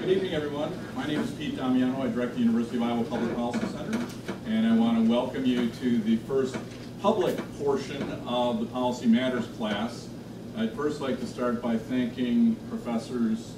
Good evening, everyone. My name is Pete Damiano. I direct the University of Iowa Public Policy Center, and I want to welcome you to the first public portion of the Policy Matters class. I'd first like to start by thanking Professors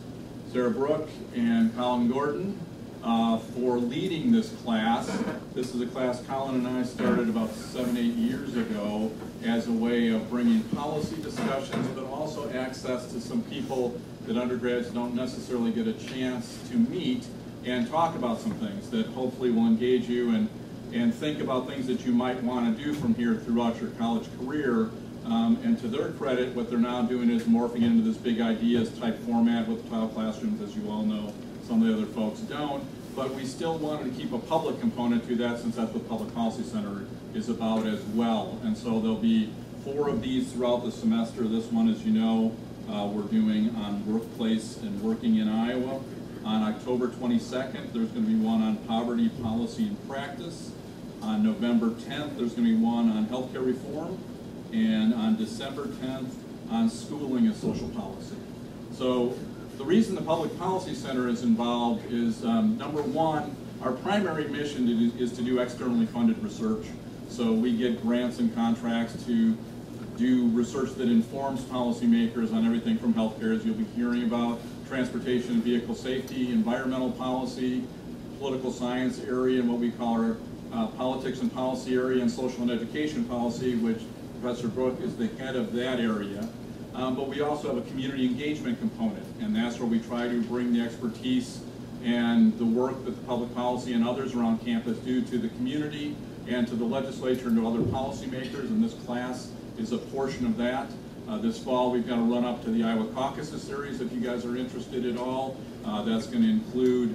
Sarah Brooke and Colin Gordon for leading this class. This is a class Colin and I started about 7-8 years ago as a way of bringing policy discussions, but also access to some people that undergrads don't necessarily get a chance to meet and talk about some things that hopefully will engage you and think about things that you might want to do from here throughout your college career. And to their credit, what they're now doing is morphing into this big ideas type format with tile classrooms, as you all know. Some of the other folks don't. But we still wanted to keep a public component to that, since that's what Public Policy Center is about as well. And so there'll be 4 of these throughout the semester. This one, as you know, we're doing on workplace and working in Iowa. On October 22nd, there's going to be one on poverty, policy, and practice. On November 10th, there's going to be one on healthcare reform. And on December 10th, on schooling and social policy. So the reason the Public Policy Center is involved is, number one, our primary mission is to do externally funded research. So we get grants and contracts to do research that informs policymakers on everything from healthcare, as you'll be hearing about, transportation and vehicle safety, environmental policy, political science area, and what we call our politics and policy area, and social and education policy, which Professor Brooke is the head of that area. But we also have a community engagement component, and that's where we try to bring the expertise and the work that the public policy and others around campus do to the community and to the legislature and to other policymakers, and this class is a portion of that. This fall we've got to run up to the Iowa Caucuses series if you guys are interested at all. That's going to include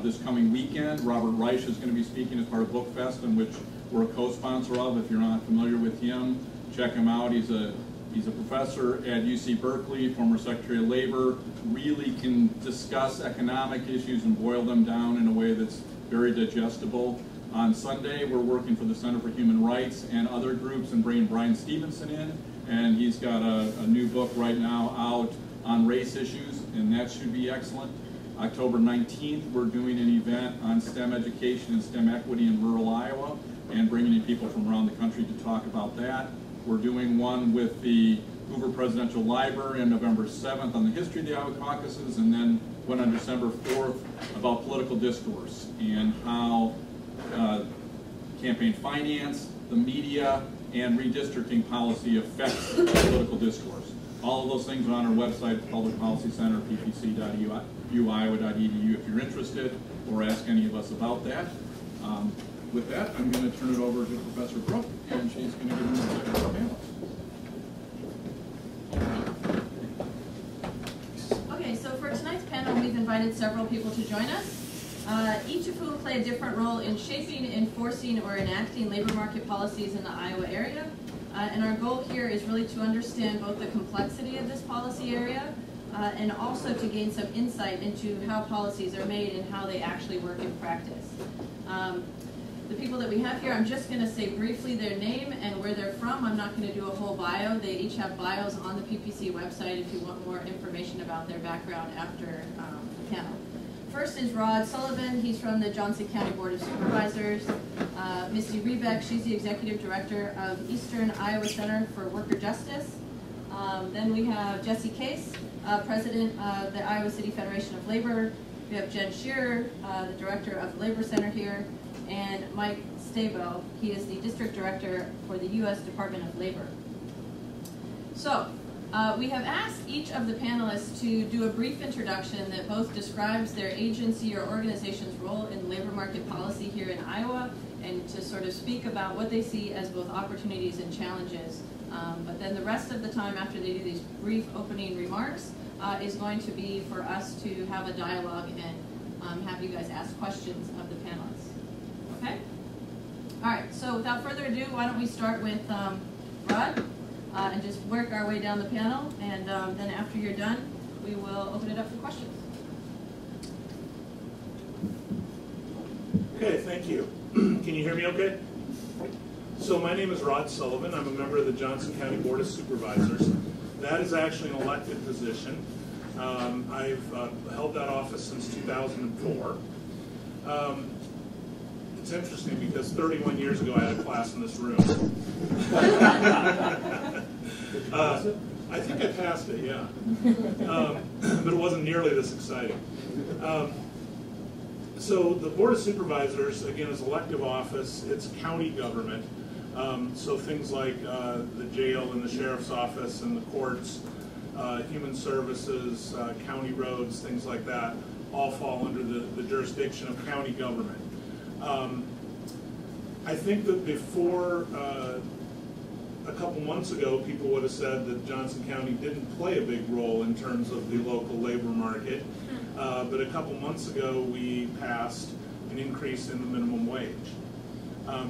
this coming weekend. Robert Reich is going to be speaking as part of Book Fest, in which we're a co-sponsor of. If you're not familiar with him, check him out. He's a professor at UC Berkeley, former Secretary of Labor, really can discuss economic issues and boil them down in a way that's very digestible. On Sunday, we're working for the Center for Human Rights and other groups and bringing Brian Stevenson in, and he's got a new book right now out on race issues, and that should be excellent. October 19th, we're doing an event on STEM education and STEM equity in rural Iowa, and bringing in people from around the country to talk about that. We're doing one with the Hoover Presidential Library on November 7th on the history of the Iowa caucuses, and then one on December 4th about political discourse and how campaign finance, the media, and redistricting policy affects political discourse. All of those things are on our website, Public Policy Center, ppc.uiowa.edu, if you're interested, or ask any of us about that. With that, I'm going to turn it over to Professor Brooke, and she's going to give us a panel. Okay, so for tonight's panel, we've invited several people to join us, each of whom play a different role in shaping, enforcing, or enacting labor market policies in the Iowa area. And our goal here is really to understand both the complexity of this policy area and also to gain some insight into how policies are made and how they actually work in practice. The people that we have here, I'm just going to say briefly their name and where they're from. I'm not going to do a whole bio. They each have bios on the PPC website if you want more information about their background after the panel. First is Rod Sullivan. He's from the Johnson County Board of Supervisors. Misty Rebeck, she's the Executive Director of Eastern Iowa Center for Worker Justice. Then we have Jesse Case, President of the Iowa City Federation of Labor. We have Jen Shearer, the Director of the Labor Center here, and Mike Stabo. He is the District Director for the U.S. Department of Labor. So, we have asked each of the panelists to do a brief introduction that both describes their agency or organization's role in labor market policy here in Iowa, and to sort of speak about what they see as both opportunities and challenges. But then the rest of the time after they do these brief opening remarks is going to be for us to have a dialogue and have you guys ask questions of the panelists. Okay? All right, so without further ado, why don't we start with Rod and just work our way down the panel, and then after you're done, we will open it up for questions. Okay, thank you. Can you hear me okay? So my name is Rod Sullivan. I'm a member of the Johnson County Board of Supervisors. That is actually an elected position. I've held that office since 2004. It's interesting because 31 years ago I had a class in this room. I think I passed it, yeah. But it wasn't nearly this exciting. So the Board of Supervisors, again, is elective office. It's county government. So things like the jail and the sheriff's office and the courts, human services, county roads, things like that, all fall under the jurisdiction of county government. I think that before a couple months ago, people would have said that Johnson County didn't play a big role in terms of the local labor market. But a couple months ago, we passed an increase in the minimum wage.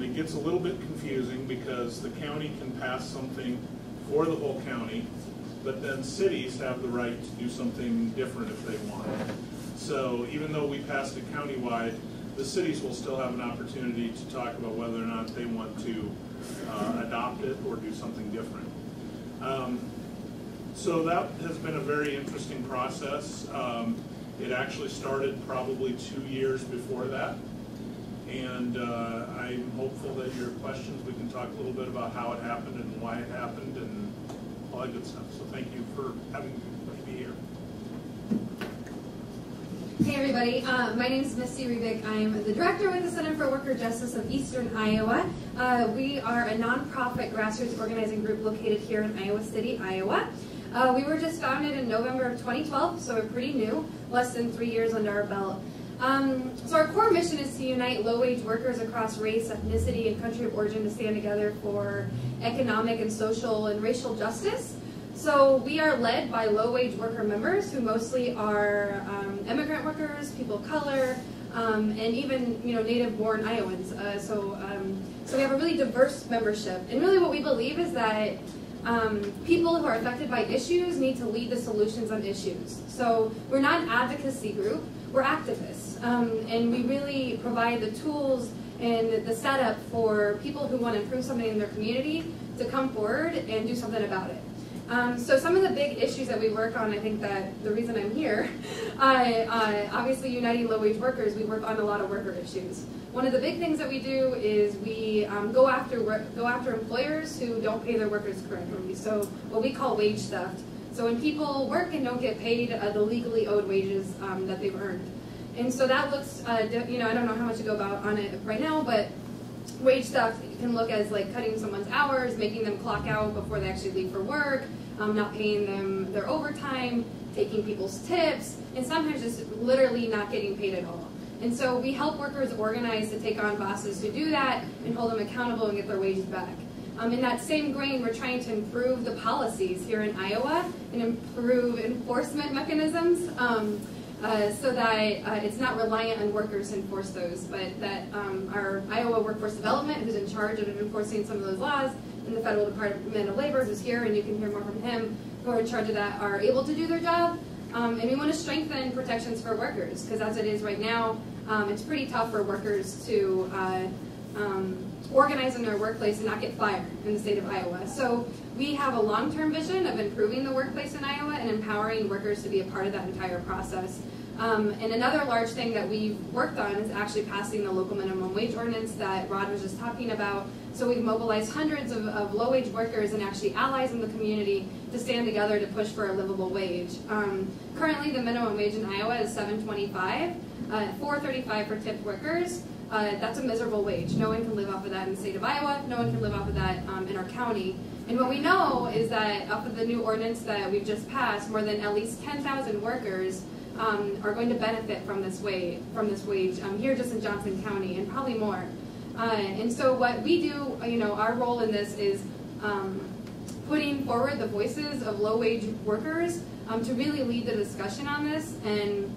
It gets a little bit confusing because the county can pass something for the whole county, but then cities have the right to do something different if they want. So even though we passed it countywide, the cities will still have an opportunity to talk about whether or not they want to adopt it or do something different. So that has been a very interesting process. It actually started probably 2 years before that. And I'm hopeful that your questions, we can talk a little bit about how it happened and why it happened and all that good stuff. So thank you for having me here. Hey everybody, my name is Misty Rebick. I'm the director with the Center for Worker Justice of Eastern Iowa. We are a nonprofit grassroots organizing group located here in Iowa City, Iowa. We were just founded in November of 2012, so we're pretty new, less than 3 years under our belt. So our core mission is to unite low-wage workers across race, ethnicity, and country of origin to stand together for economic and social and racial justice. So we are led by low-wage worker members who mostly are immigrant workers, people of color, and even native-born Iowans. So we have a really diverse membership. And really what we believe is that people who are affected by issues need to lead the solutions on issues. So we're not an advocacy group, we're activists. And we really provide the tools and the setup for people who want to improve something in their community to come forward and do something about it. So some of the big issues that we work on, I think that the reason I'm here, obviously uniting low-wage workers, we work on a lot of worker issues. One of the big things that we do is we go after employers who don't pay their workers correctly, so what we call wage theft. So when people work and don't get paid the legally owed wages that they've earned. And so that looks, I don't know how much to go about on it right now, but wage theft can look as like cutting someone's hours, making them clock out before they actually leave for work, not paying them their overtime, taking people's tips, and sometimes just literally not getting paid at all. And so we help workers organize to take on bosses who do that and hold them accountable and get their wages back. In that same grain, we're trying to improve the policies here in Iowa and improve enforcement mechanisms so that it's not reliant on workers to enforce those, but that our Iowa Workforce Development, who's in charge of enforcing some of those laws, and the Federal Department of Labor, who's here, and you can hear more from him, who are in charge of that, are able to do their job. And we want to strengthen protections for workers, because as it is right now, it's pretty tough for workers to organize in their workplace and not get fired in the state of Iowa. So we have a long-term vision of improving the workplace in Iowa and empowering workers to be a part of that entire process. And another large thing that we've worked on is actually passing the local minimum wage ordinance that Rod was just talking about. So we've mobilized hundreds of low-wage workers and actually allies in the community to stand together to push for a livable wage. Currently, the minimum wage in Iowa is $7.25, $4.35 for tipped workers. That's a miserable wage. No one can live off of that in the state of Iowa. No one can live off of that in our county. And what we know is that off of the new ordinance that we've just passed, more than at least 10,000 workers are going to benefit from this wage here just in Johnson County, and probably more. And so what we do, our role in this is putting forward the voices of low-wage workers to really lead the discussion on this and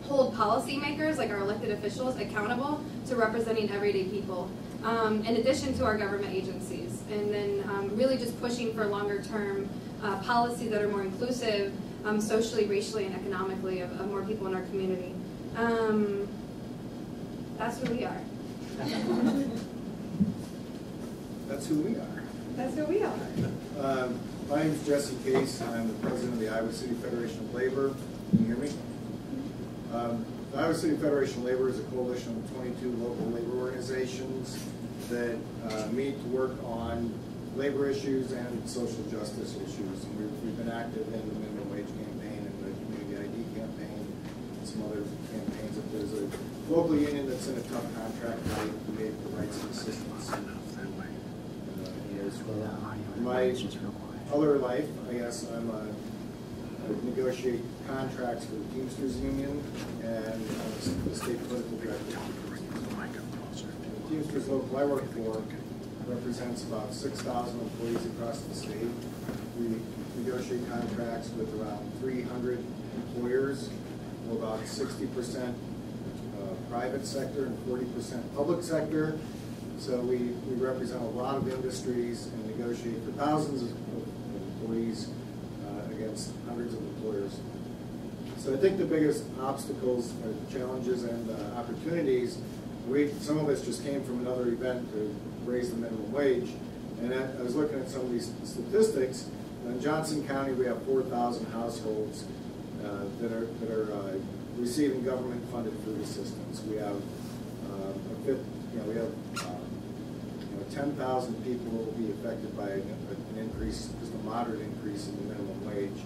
hold policymakers, like our elected officials, accountable to representing everyday people, in addition to our government agencies. And then really just pushing for longer-term policies that are more inclusive, socially, racially, and economically of more people in our community. That's who we are. That's who we are. That's who we are. My name is Jesse Case. I'm the president of the Iowa City Federation of Labor. Can you hear me? The Iowa City Federation of Labor is a coalition of 22 local labor organizations that meet to work on labor issues and social justice issues. And we've been active in the minimum wage campaign and the community ID campaign and some other campaigns. If there's a local union that's in a tough contract fight, we make the rights and assistance. My other life, I guess, I negotiate contracts for the Teamsters Union and the state political director. The Teamsters local I work for represents about 6,000 employees across the state. We negotiate contracts with around 300 employers, about 60% private sector and 40% public sector. So we represent a lot of industries and negotiate for thousands of employees against hundreds of employers. So I think the biggest obstacles, challenges, and opportunities, some of us just came from another event to raise the minimum wage. And I was looking at some of these statistics. In Johnson County, we have 4,000 households that are receiving government-funded food assistance. We have 10,000 people who will be affected by an increase, just a moderate increase in the minimum wage.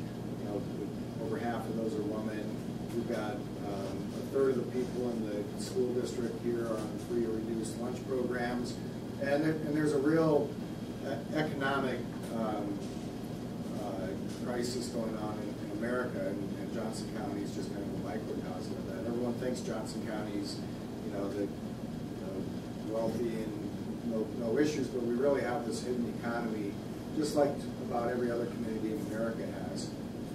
Over half of those are women. We've got a third of the people in the school district here are on free or reduced lunch programs, and there's a real economic crisis going on in America, and Johnson County is just kind of a microcosm of that. Everyone thinks Johnson County's, wealthy and no issues, but we really have this hidden economy, just like about every other community in America has.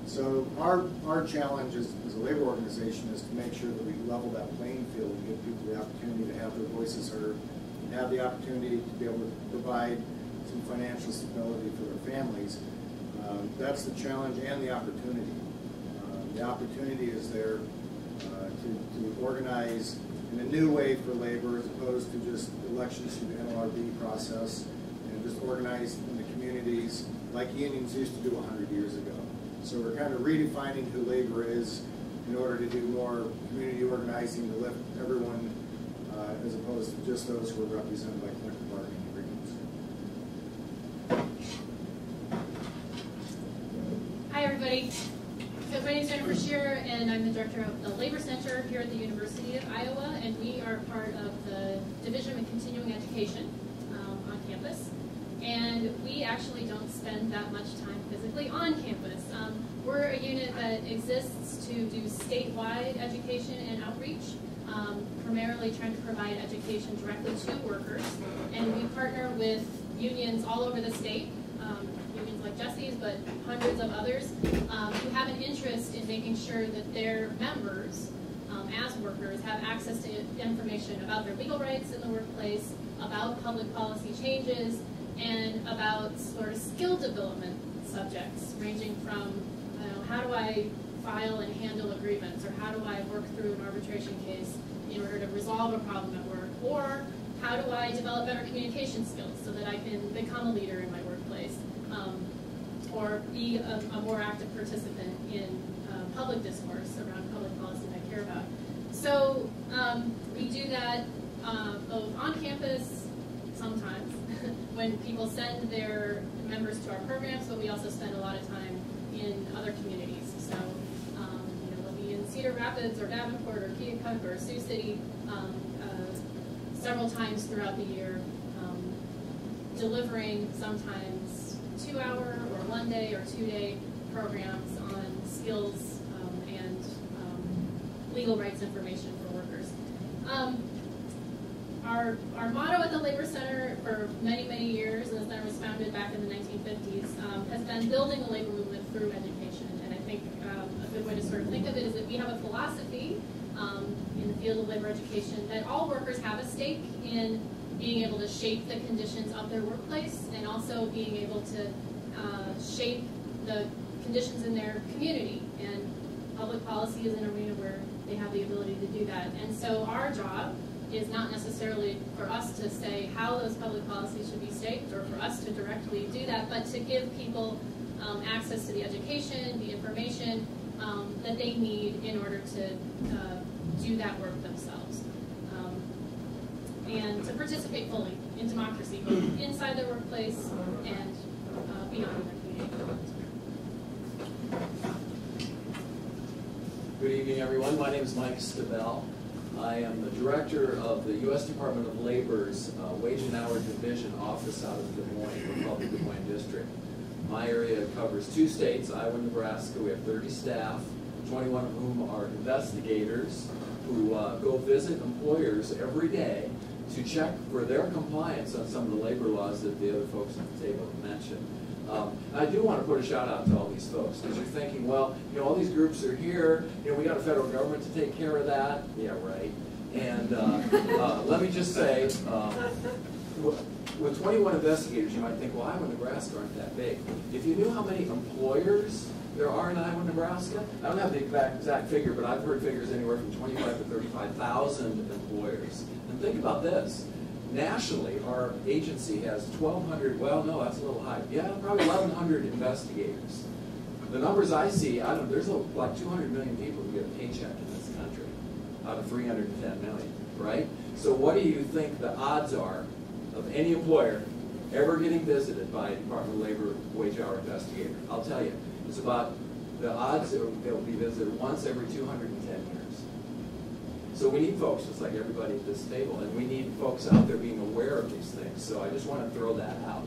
So our challenge as a labor organization is to make sure that we level that playing field and give people the opportunity to have their voices heard, and have the opportunity to be able to provide some financial stability for their families. That's the challenge and the opportunity. The opportunity is there to organize in a new way for labor, as opposed to just elections through the NLRB process, and just organize in the communities like unions used to do 100 years ago. So we're kind of redefining who labor is in order to do more community organizing to lift everyone, as opposed to just those who are represented by collective bargaining agreements. Hi, everybody. So my name is Jennifer Shearer, and I'm the director of the Labor Center here at the University of Iowa, and we are part of the Division of Continuing Education on campus. And we actually don't spend that much time physically on campus. We're a unit that exists to do statewide education and outreach, primarily trying to provide education directly to workers. And we partner with unions all over the state, unions like Jesse's, but hundreds of others, who have an interest in making sure that their members, as workers, have access to information about their legal rights in the workplace, about public policy changes, and about sort of skill development subjects, ranging from, how do I file and handle agreements, or how do I work through an arbitration case in order to resolve a problem at work, or how do I develop better communication skills so that I can become a leader in my workplace, or be a more active participant in public discourse around public policy that I care about. So we do that both on campus sometimes when people send their members to our programs, but we also spend a lot of time in other communities. So they'll be in Cedar Rapids or Davenport or Keokuk or Sioux City several times throughout the year, delivering sometimes 2-hour or 1-day or 2-day programs on skills and legal rights information for workers. Our motto at the Labor Center for many, many years, and the center was founded back in the 1950s, has been building the labor movement through education. And I think a good way to sort of think of it is that we have a philosophy in the field of labor education that all workers have a stake in being able to shape the conditions of their workplace, and also being able to shape the conditions in their community. And public policy is an arena where they have the ability to do that. And so our job is not necessarily for us to say how those public policies should be shaped, or for us to directly do that, but to give people access to the education, the information that they need in order to do that work themselves. And to participate fully in democracy, both inside their workplace and beyond their community. Good evening, everyone. My name is Mike Stabell. I am the director of the U.S. Department of Labor's Wage and Hour Division office out of Des Moines, Republic Des Moines District. My area covers 2 states, Iowa and Nebraska. We have 30 staff, 21 of whom are investigators who go visit employers every day to check for their compliance on some of the labor laws that the other folks at the table have mentioned. I do want to put a shout out to all these folks, because you're thinking, well, all these groups are here, we got a federal government to take care of that. Yeah, right. And let me just say, with 21 investigators, you might think, well, Iowa and Nebraska aren't that big. If you knew how many employers there are in Iowa and Nebraska, I don't have the exact figure, but I've heard figures anywhere from 25 to 35,000 employers. And think about this. Nationally, our agency has 1,200, well, no, that's a little high. Yeah, probably 1,100 investigators. The numbers I see, there's like 200 million people who get a paycheck in this country out of 310 million, right? So what do you think the odds are of any employer ever getting visited by a Department of Labor wage hour investigator? I'll tell you, it's about the odds it will be visited once every 210 years. So we need folks just like everybody at this table, and we need folks out there being aware of these things. So I just want to throw that out.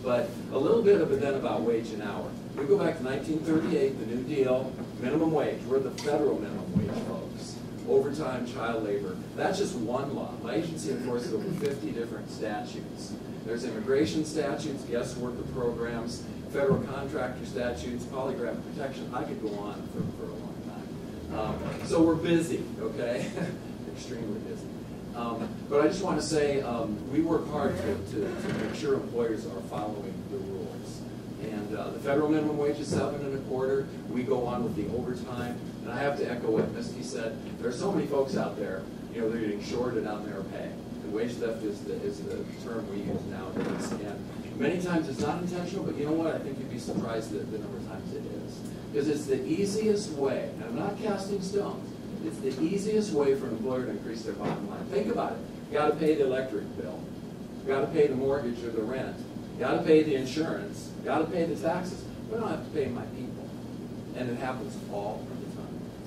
But a little bit of it then about wage and hour. We go back to 1938, the New Deal, minimum wage. We're the federal minimum wage folks. Overtime, child labor. That's just one law. My agency enforces over 50 different statutes. There's immigration statutes, guest worker programs, federal contractor statutes, polygraph protection. I could go on for a long time. So we're busy, okay? Extremely busy. But I just want to say we work hard to make sure employers are following the rules. And the federal minimum wage is $7.25. We go on with the overtime. And I have to echo what Misty said. There are so many folks out there, they're getting shorted on their pay. And wage theft is the term we use nowadays. And many times it's not intentional, but you know what? I think you'd be surprised at the number of times it is. Because it's the easiest way, and I'm not casting stones, it's the easiest way for an employer to increase their bottom line. Think about it. You got to pay the electric bill. You got to pay the mortgage or the rent. You got to pay the insurance. You got to pay the taxes. We don't have to pay my people. And it happens all the time.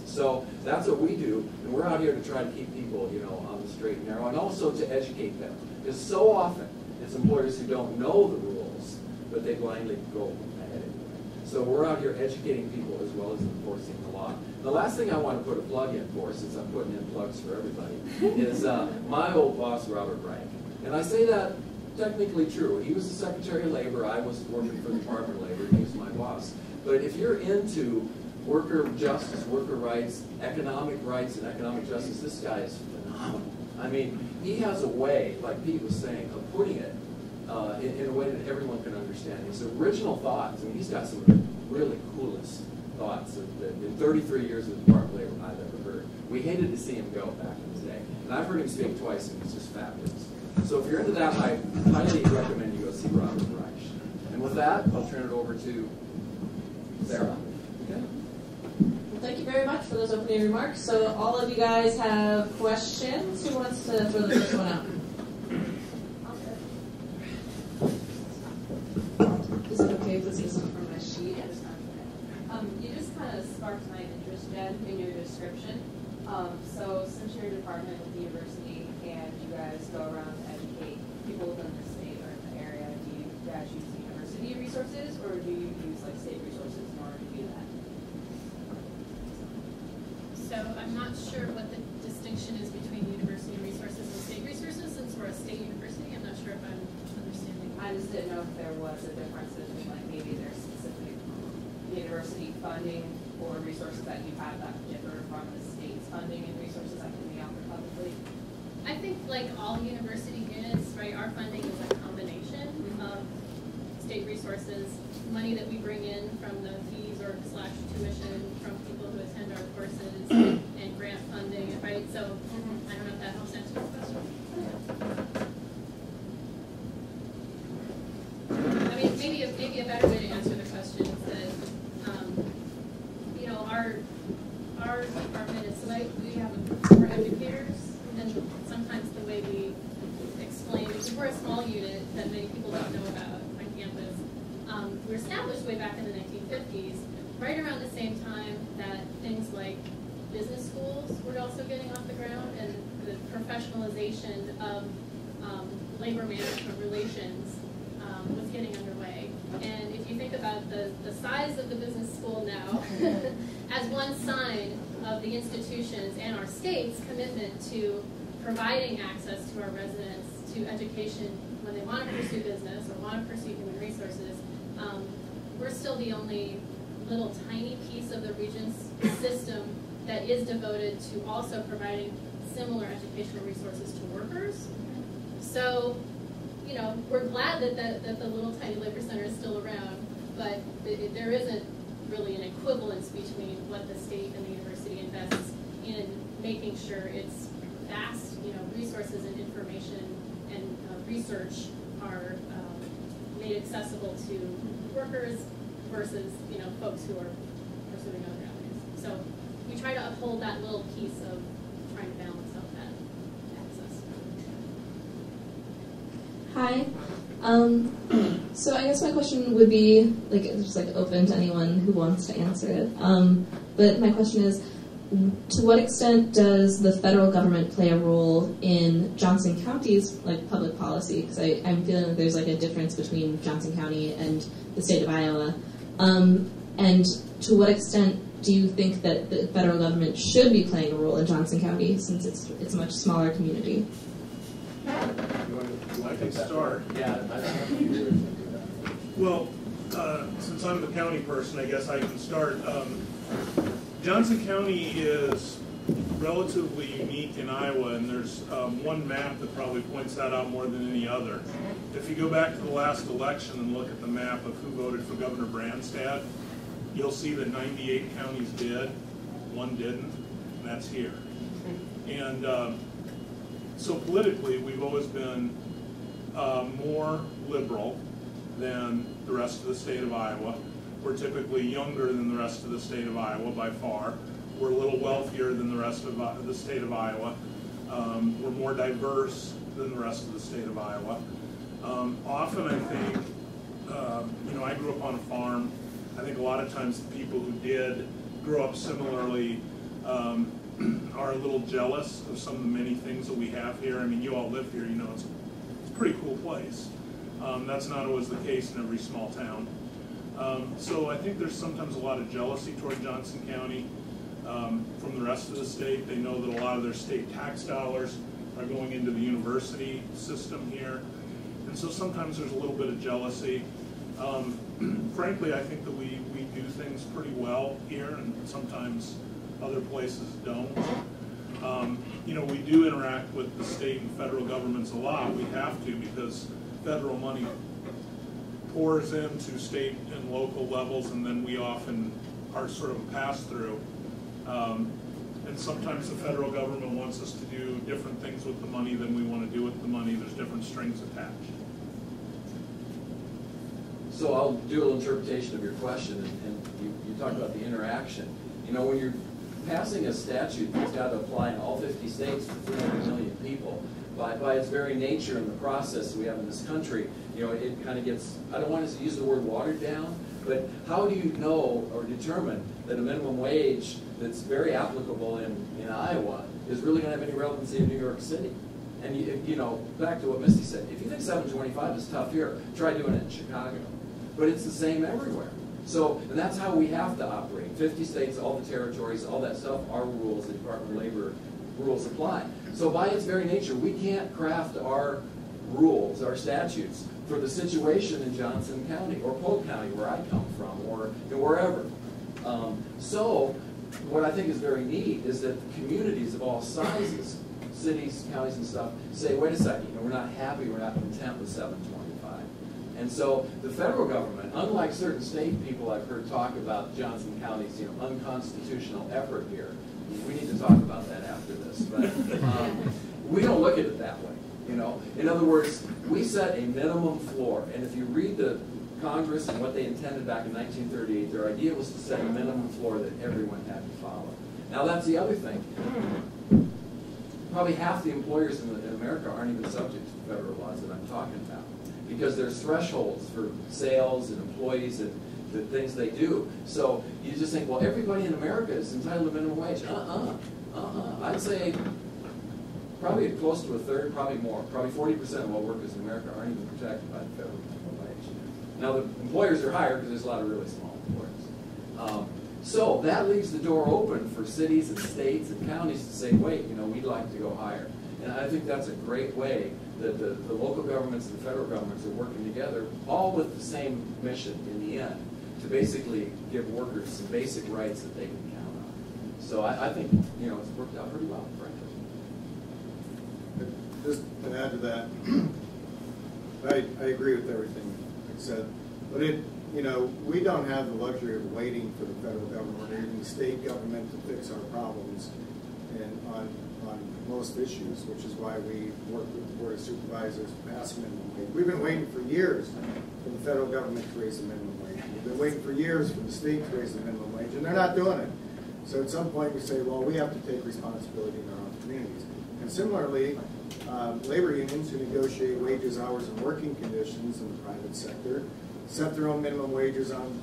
So that's what we do, and we're out here to try to keep people, on the straight and narrow, and also to educate them. Because so often, it's employers who don't know the rules, but they blindly go ahead anyway. So we're out here educating people as well as enforcing the law. The last thing I want to put a plug in for, since I'm putting in plugs for everybody, is my old boss, Robert Reich. And I say that technically true. He was the Secretary of Labor. I was working for the Department of Labor. He was my boss. But if you're into worker justice, worker rights, and economic justice, this guy is phenomenal. I mean, he has a way, like Pete was saying, of putting it in a way that everyone can understand. His original thoughts, he's got some of the really coolest thoughts that in 33 years of the Department of Labor I've ever heard. We hated to see him go back in the day. And I've heard him speak twice, and he's just fabulous. So if you're into that, I highly recommend you go see Robert Reich. And with that, I'll turn it over to Sarah. Okay. Well, thank you very much for those opening remarks. So all of you guys have questions. Who wants to throw the first one out? Is it okay if this isn't from my sheet? You just kind of sparked my interest, Jen, in your description. So since you're a department with the university and you guys go around to educate people within the state or in the area, do you guys use university resources or do you use state resources in order to do that? So I'm not sure what the distinction is between university resources and state resources. Since we're a state university, I'm not sure if I'm understanding. I just didn't know if there was a difference between maybe their specific university funding or resources that you have that differ from the state's funding and resources that can be offered publicly. I think like all university units, right, our funding is a combination of state resources, money that we bring in from the fees or / tuition from people who attend our courses, and grant funding, right? So I don't know if that helps answer the question. I mean, maybe a better were established way back in the 1950s, right around the same time that things like business schools were also getting off the ground, and the professionalization of labor management relations was getting underway. And if you think about the size of the business school now as one sign of the institutions and our state's commitment to providing access to our residents to education when they want to pursue business or want to pursue human resources, we're still the only little tiny piece of the region's system that is devoted to also providing similar educational resources to workers. So, you know, we're glad that the little tiny labor center is still around, but there isn't really an equivalence between what the state and the university invests in making sure its vast, you know, resources and information and research are made accessible to workers versus, you know, folks who are pursuing other avenues. So we try to uphold that little piece of trying to balance out that access. Hi. So I guess my question would be, like, just like open to anyone who wants to answer it. But my question is, to what extent does the federal government play a role in Johnson County's like public policy? Because I'm feeling like there's like a difference between Johnson County and the state of Iowa. And to what extent do you think that the federal government should be playing a role in Johnson County, since it's a much smaller community? I can start. Yeah, I don't know. Well, since I'm the county person, I guess I can start. Johnson County is relatively unique in Iowa, and there's one map that probably points that out more than any other. If you go back to the last election and look at the map of who voted for Governor Branstad, you'll see that 98 counties did, one didn't, and that's here. And so politically, we've always been more liberal than the rest of the state of Iowa. We're typically younger than the rest of the state of Iowa by far. We're a little wealthier than the rest of the state of Iowa. We're more diverse than the rest of the state of Iowa. Often I think, you know, I grew up on a farm. I think a lot of times the people who did grow up similarly are a little jealous of some of the many things that we have here. I mean, you all live here, you know, it's a pretty cool place. That's not always the case in every small town. So I think there's sometimes a lot of jealousy toward Johnson County from the rest of the state. They know that a lot of their state tax dollars are going into the university system here. And so sometimes there's a little bit of jealousy. Frankly, I think that we do things pretty well here, and sometimes other places don't. You know, we do interact with the state and federal governments a lot. We have to, because federal money pours into state and local levels, and then we often are sort of a pass-through. And sometimes the federal government wants us to do different things with the money than we want to do with the money. There's different strings attached. So I'll do a little interpretation of your question, and you talked about the interaction. You know, when you're passing a statute that's got to apply in all 50 states to 300 million people, by its very nature and the process we have in this country, you know, it kind of gets, I don't want to use the word watered down, but how do you know or determine that a minimum wage that's very applicable in Iowa is really going to have any relevancy in New York City? And, you know, back to what Misty said, if you think $7.25 is tough here, try doing it in Chicago. But it's the same everywhere. So, and that's how we have to operate. 50 states, all the territories, all that stuff, our rules, the Department of Labor rules apply. So by its very nature, we can't craft our rules, our statutes, for the situation in Johnson County or Polk County, where I come from, or wherever. So what I think is very neat is that communities of all sizes, cities, counties, and stuff, say, wait a second, you know, we're not happy, we're not content with $7.25. And so the federal government, unlike certain state people I've heard talk about Johnson County's, you know, unconstitutional effort here, we need to talk about that after this, but we don't look at it that way, you know. In other words, we set a minimum floor, and if you read the Congress and what they intended back in 1938, their idea was to set a minimum floor that everyone had to follow. Now that's the other thing. Probably half the employers in America aren't even subject to the federal laws that I'm talking about. because there's thresholds for sales and employees and the things they do. So you just think, well, everybody in America is entitled to minimum wage. I'd say probably close to a third, probably more. Probably 40% of all workers in America aren't even protected by the federal minimum wage. Now the employers are higher because there's a lot of really small employers. So that leaves the door open for cities and states and counties to say, wait, we'd like to go higher. And I think that's a great way that the local governments and the federal governments are working together, all with the same mission in the end, to basically give workers some basic rights that they can count on. So I think, it's worked out pretty well, frankly. Just to add to that, I agree with everything you said, but we don't have the luxury of waiting for the federal government or even the state government to fix our problems on most issues, which is why we work with the Board of Supervisors to pass minimum wage. We've been waiting for years for the federal government to raise the minimum wage. We've been waiting for years for the state to raise the minimum wage, and they're not doing it. So at some point we say, well, we have to take responsibility in our own communities. And similarly, labor unions who negotiate wages, hours, and working conditions in the private sector set their own minimum wages and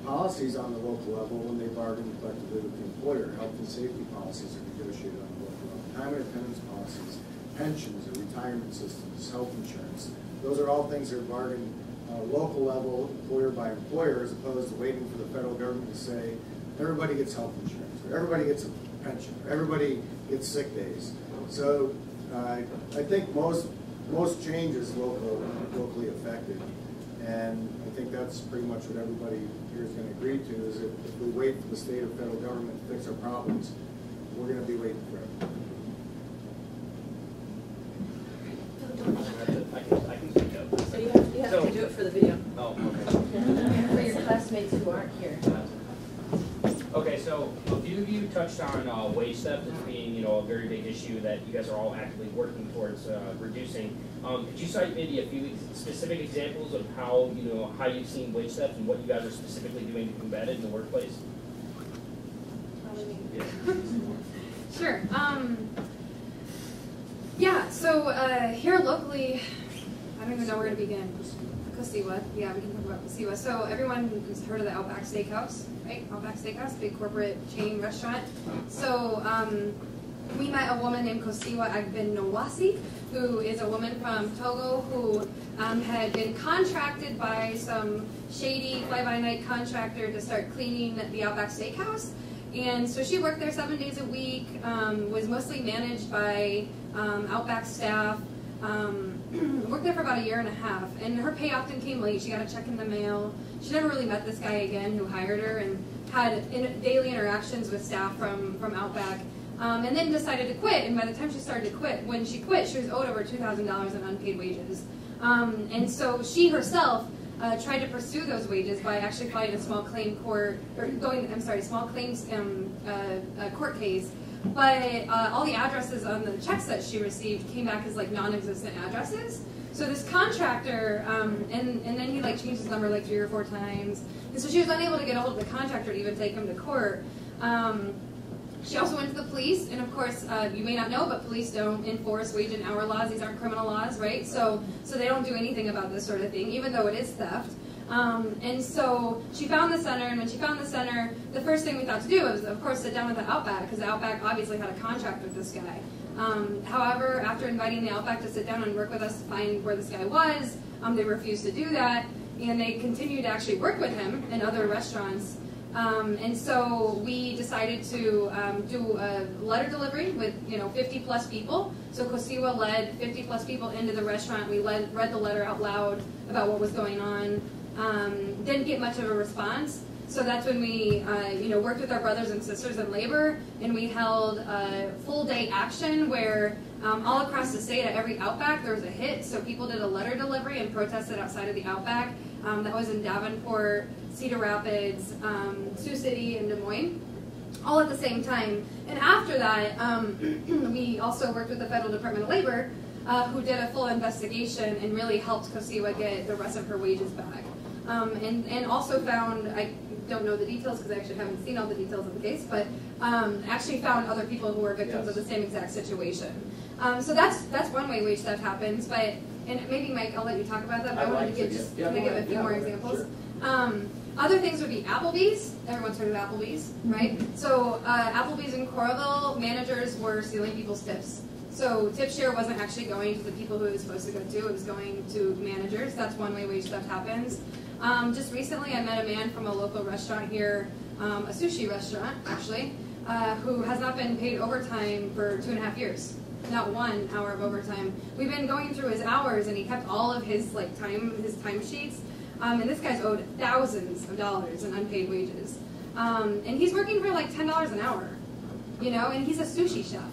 policies on the local level when they bargain collectively with the employer. Health and safety policies are negotiated on the local level. Time and attendance policies, pensions or retirement systems, health insurance. Those are all things that are bargained local level, employer by employer, as opposed to waiting for the federal government to say, everybody gets health insurance, or everybody gets a pension, or everybody gets sick days. So I think most change is locally affected. And I think that's pretty much what everybody here is going to agree to, is that if we wait for the state or federal government to fix our problems, we're going to be waiting forever. I can speak up. So you have to do it for the video. Oh, okay. For your classmates who aren't here. Okay, so a few of you touched on wage theft as being, a very big issue that you guys are all actively working towards reducing. Could you cite maybe a few specific examples of how, how you've seen wage theft and what you guys are specifically doing to combat it in the workplace? Sure. Yeah, so here locally, I don't even know where to begin. Kosiwa. Yeah, we can talk about Kosiwa. So everyone has heard of the Outback Steakhouse, right? Outback Steakhouse, big corporate chain restaurant. So we met a woman named Kosiwa Agbinowasi, who is a woman from Togo who had been contracted by some shady fly-by-night contractor to start cleaning the Outback Steakhouse. And so she worked there 7 days a week, was mostly managed by Outback staff, worked there for about 1.5 years, and her pay often came late. She got a check in the mail. She never really met this guy again who hired her and had daily interactions with staff from Outback, and then decided to quit. And by the time she started to quit, when she quit, she was owed over $2,000 in unpaid wages. And so she herself tried to pursue those wages by actually filing a small claim court, or small claims court case. But all the addresses on the checks that she received came back as like non-existent addresses. So this contractor, and then he like changed his number like 3 or 4 times. And so she was unable to get a hold of the contractor to even take him to court. She also went to the police, and of course, you may not know, but police don't enforce wage and hour laws. These aren't criminal laws, right? So they don't do anything about this sort of thing, even though it is theft. And so she found the center, and when she found the center, the first thing we thought to do was, of course, sit down with the Outback, because the Outback obviously had a contract with this guy. However, after inviting the Outback to sit down and work with us to find where this guy was, they refused to do that, and they continued to actually work with him in other restaurants. And so we decided to do a letter delivery with 50 plus people. So Kosiwa led 50 plus people into the restaurant. We read the letter out loud about what was going on. Didn't get much of a response. So that's when we worked with our brothers and sisters in labor, and we held a full day action where all across the state at every Outback there was a hit. So people did a letter delivery and protested outside of the Outback. That was in Davenport, Cedar Rapids, Sioux City, and Des Moines, all at the same time. And after that, we also worked with the Federal Department of Labor, who did a full investigation and really helped Kosiwa get the rest of her wages back. And also found, I don't know the details because I actually haven't seen all the details of the case, but actually found other people who were victims of the same exact situation. So that's one way wage theft happens, but And maybe Mike, I'll let you talk about that, but I I'd wanted like to to, get just yeah. kind of give a few Yeah, more okay, examples. sure. Other things would be Applebee's. Everyone's heard of Applebee's, right? So Applebee's in Coralville, managers were stealing people's tips. So tip share wasn't actually going to the people who it was supposed to go to. It was going to managers. That's one way wage theft happens. Just recently, I met a man from a local restaurant here, a sushi restaurant, actually, who has not been paid overtime for 2.5 years. Not 1 hour of overtime. We've been going through his hours, and he kept all of his time sheets. And this guy's owed thousands of dollars in unpaid wages. And he's working for like $10 an hour, you know, and he's a sushi chef,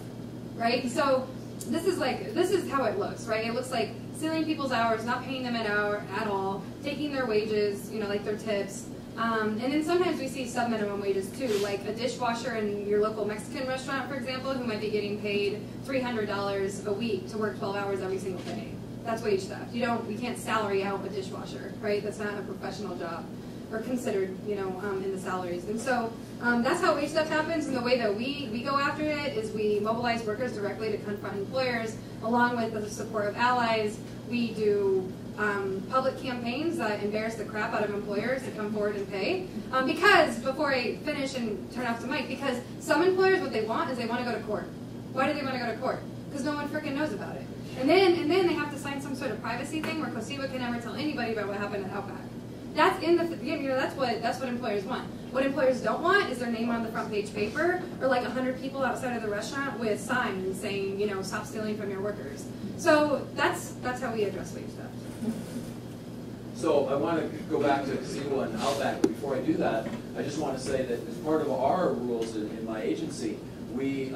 right? So this is how it looks, right? It looks like stealing people's hours, not paying them at all, taking their wages, you know, like their tips. And then sometimes we see sub-minimum wages too, like a dishwasher in your local Mexican restaurant, for example, who might be getting paid $300 a week to work 12 hours every single day. That's wage theft. We can't salary out a dishwasher, right? That's not a professional job or considered, you know, in the salaries. And so that's how wage theft happens. And the way that we go after it is we mobilize workers directly to confront employers, along with the support of allies. We do public campaigns that embarrass the crap out of employers to come forward and pay. Because, before I finish and turn off the mic, because some employers, what they want is they want to go to court. Why do they want to go to court? Because no one freaking knows about it. And then they have to sign some sort of privacy thing where COSEWA can never tell anybody about what happened at Outback. That's that's what employers want. What employers don't want is their name on the front page paper, or like 100 people outside of the restaurant with signs saying, you know, stop stealing from your workers. So that's how we address wage theft. So I want to go back to COSEWA and Outback, but before I do that, I just want to say that as part of our rules in my agency, we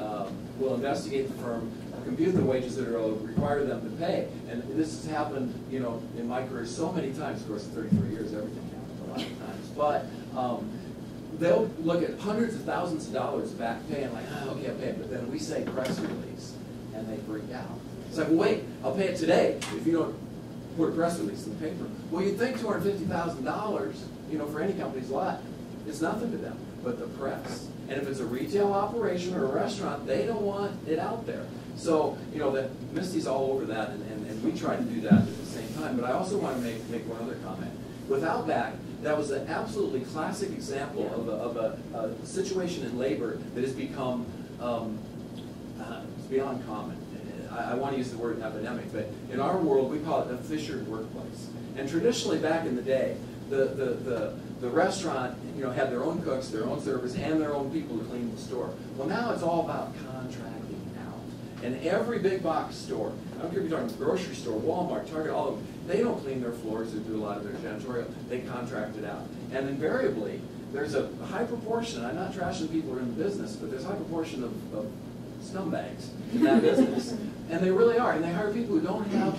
will investigate the firm, compute the wages that are owed, require them to pay. And this has happened, you know, in my career so many times. Of course, in 33 years, everything happens a lot of times. But they'll look at hundreds of thousands of dollars back pay and like, oh, okay, I'll pay it. But then we say press release, and they freak out. It's like, well, wait, I'll pay it today if you don't put a press release in the paper. Well, you'd think $250,000, you know, for any company's lot, it's nothing to them. But the press, and if it's a retail operation or a restaurant, they don't want it out there. So, you know, that Misty's all over that, and we try to do that at the same time. But I also want to make one other comment. With Outback, that was an absolutely classic example of a situation in labor that has become it's beyond common. I want to use the word epidemic, but in our world, we call it a fissured workplace. And traditionally, back in the day, the restaurant, you know, had their own cooks, their own servers, and their own people to clean the store. Well, now it's all about contracting out. And every big box store, I don't care if you're talking grocery store, Walmart, Target, all of them, they don't clean their floors or do a lot of their janitorial. They contract it out. And invariably, there's a high proportion, I'm not trashing people who are in the business, but there's a high proportion of scumbags in that business. And they really are. And they hire people who don't have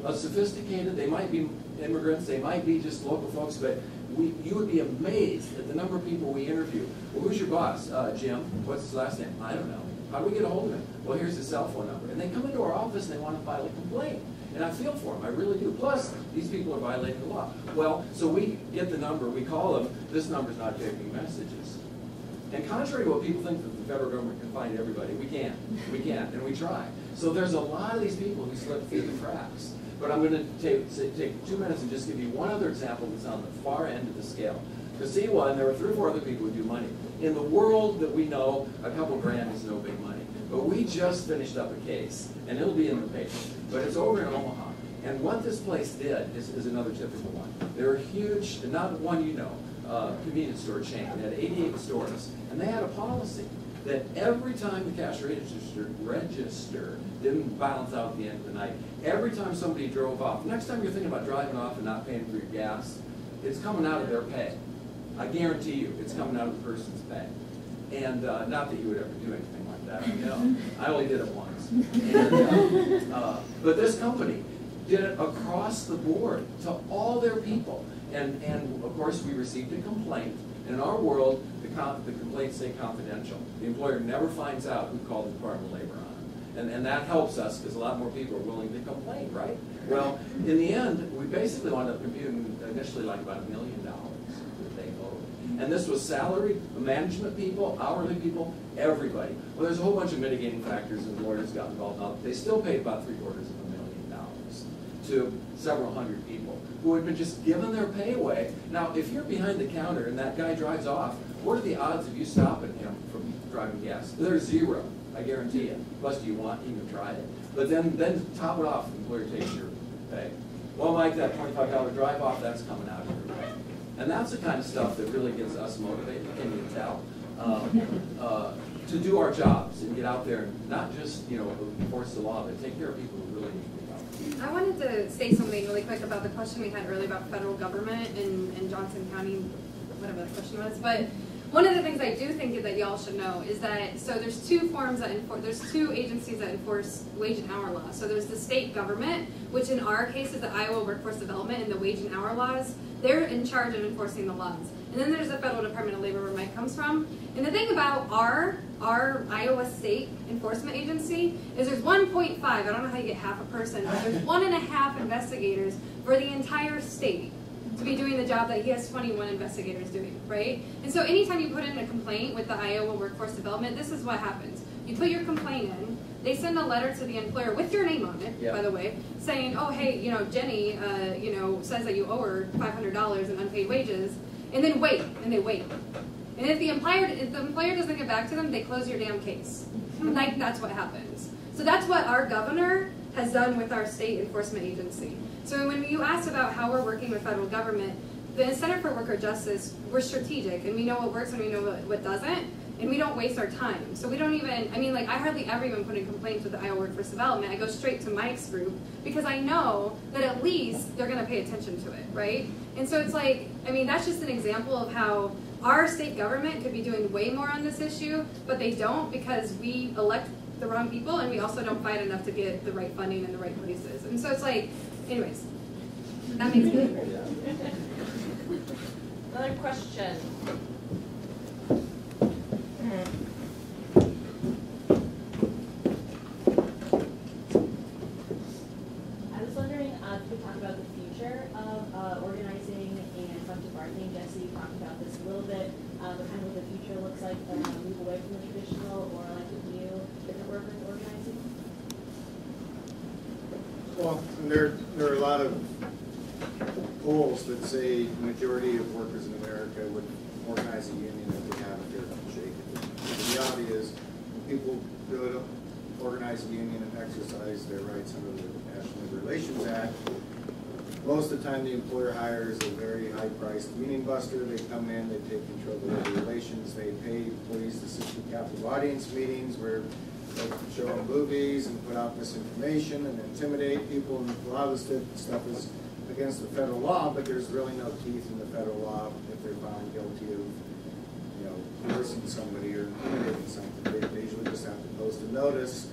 a sophisticated, they might be immigrants, they might be just local folks, but you would be amazed at the number of people we interview. Well, who's your boss? Jim. What's his last name? I don't know. How do we get a hold of him? Well, here's his cell phone number. And they come into our office and they want to file a complaint. And I feel for them, I really do. Plus, these people are violating the law. Well, so we get the number, we call them, this number's not taking messages. And contrary to what people think that the federal government can find everybody, we can't. We can't, and we try. So there's a lot of these people who slip through the cracks. But I'm going to take 2 minutes and just give you one other example that's on the far end of the scale. COSEWA, and there were 3 or 4 other people who do money. In the world that we know, a couple grand is no big money. But we just finished up a case, and it'll be in the paper. But it's over in Omaha. And what this place did is another typical one. They're a huge, not one you know, convenience store chain. They had 88 stores. And they had a policy that every time the cash register didn't balance out at the end of the night, every time somebody drove off, next time you're thinking about driving off and not paying for your gas, it's coming out of their pay. I guarantee you, it's coming out of the person's pay. And not that you would ever do anything like that, you know. I only did it once. And, but this company did it across the board to all their people. And of course, we received a complaint. And in our world, the complaints stay confidential. The employer never finds out who called the Department of Labor on it. And that helps us because a lot more people are willing to complain, right? Well, in the end, we basically wound up computing initially like about $1 million that they owed. And this was salaried, management people, hourly people, everybody. Well, there's a whole bunch of mitigating factors and lawyers got involved. Now, they still paid about $750,000 to several hundred people who had been just given their pay away. Now, if you're behind the counter and that guy drives off, what are the odds of you stopping him from driving gas? They're zero, I guarantee you. Plus, do you want to even try it? But then top it off, the employer takes your pay. Well, Mike, that $25 drive off, that's coming out of your pay. And that's the kind of stuff that really gets us motivated, can you tell, to do our jobs and get out there and not just, enforce the law, but take care of people who really need to be helped. I wanted to say something really quick about the question we had earlier about federal government and Johnson County, whatever the question was. But one of the things I do think that y'all should know is that, so there's two forms that there's two agencies that enforce wage and hour laws. So there's the state government, which in our case is the Iowa Workforce Development and the wage and hour laws. They're in charge of enforcing the laws. And then there's the Federal Department of Labor where Mike comes from. And the thing about our Iowa State Enforcement Agency is there's 1.5, I don't know how you get half a person, but there's 1.5 investigators for the entire state to be doing the job that he has 21 investigators doing, right? And so anytime you put in a complaint with the Iowa Workforce Development, this is what happens. You put your complaint in, they send a letter to the employer with your name on it, by the way, saying, oh, hey, Jenny, says that you owe her $500 in unpaid wages, and then wait, and they wait. And if the employer doesn't get back to them, they close your damn case. Like, that's what happens. So that's what our governor has done with our state enforcement agency. So when you asked about how we're working with federal government, the Center for Worker Justice, we're strategic, and we know what works and we know what doesn't, and we don't waste our time. So we don't even, I hardly ever even put in complaints with the Iowa Workforce Development. I go straight to Mike's group because I know that at least they're gonna pay attention to it, right? And so it's like, that's just an example of how our state government could be doing way more on this issue, but they don't because we elect the wrong people and we also don't fight enough to get the right funding in the right places. And so it's like, anyways, that makes me Another question. I was wondering if we could talk about the future of organizing and collective bargaining. Jesse, you talked about this a little bit, but kind of what the future looks like when we move away from the traditional or like the new different workers organizing. Well, there are a lot of polls that say the majority of workers in America would organize a union if they have a fair shake. The reality is, when people really don't organize a union and exercise their rights under the National Labor Relations Act, most of the time the employer hires a very high-priced union buster. They come in, they take control of the labor relations, they pay employees to sit through captive audience meetings where they show them movies and put out misinformation and intimidate people, and a lot of this stuff is against the federal law, but there's really no teeth in the federal law if they're found guilty of, coercing somebody or intimidating something. They usually just have to post a notice,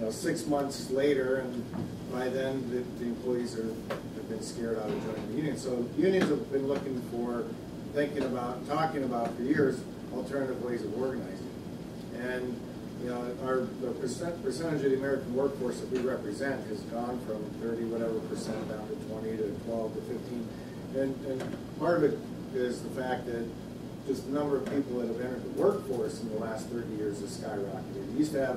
6 months later, and by then the employees have been scared out of joining the union. So unions have been looking for, talking about for years, alternative ways of organizing. And the percentage of the American workforce that we represent has gone from 30% down to 20 to 12 to 15. And part of it is the fact that just the number of people that have entered the workforce in the last 30 years has skyrocketed. You used to have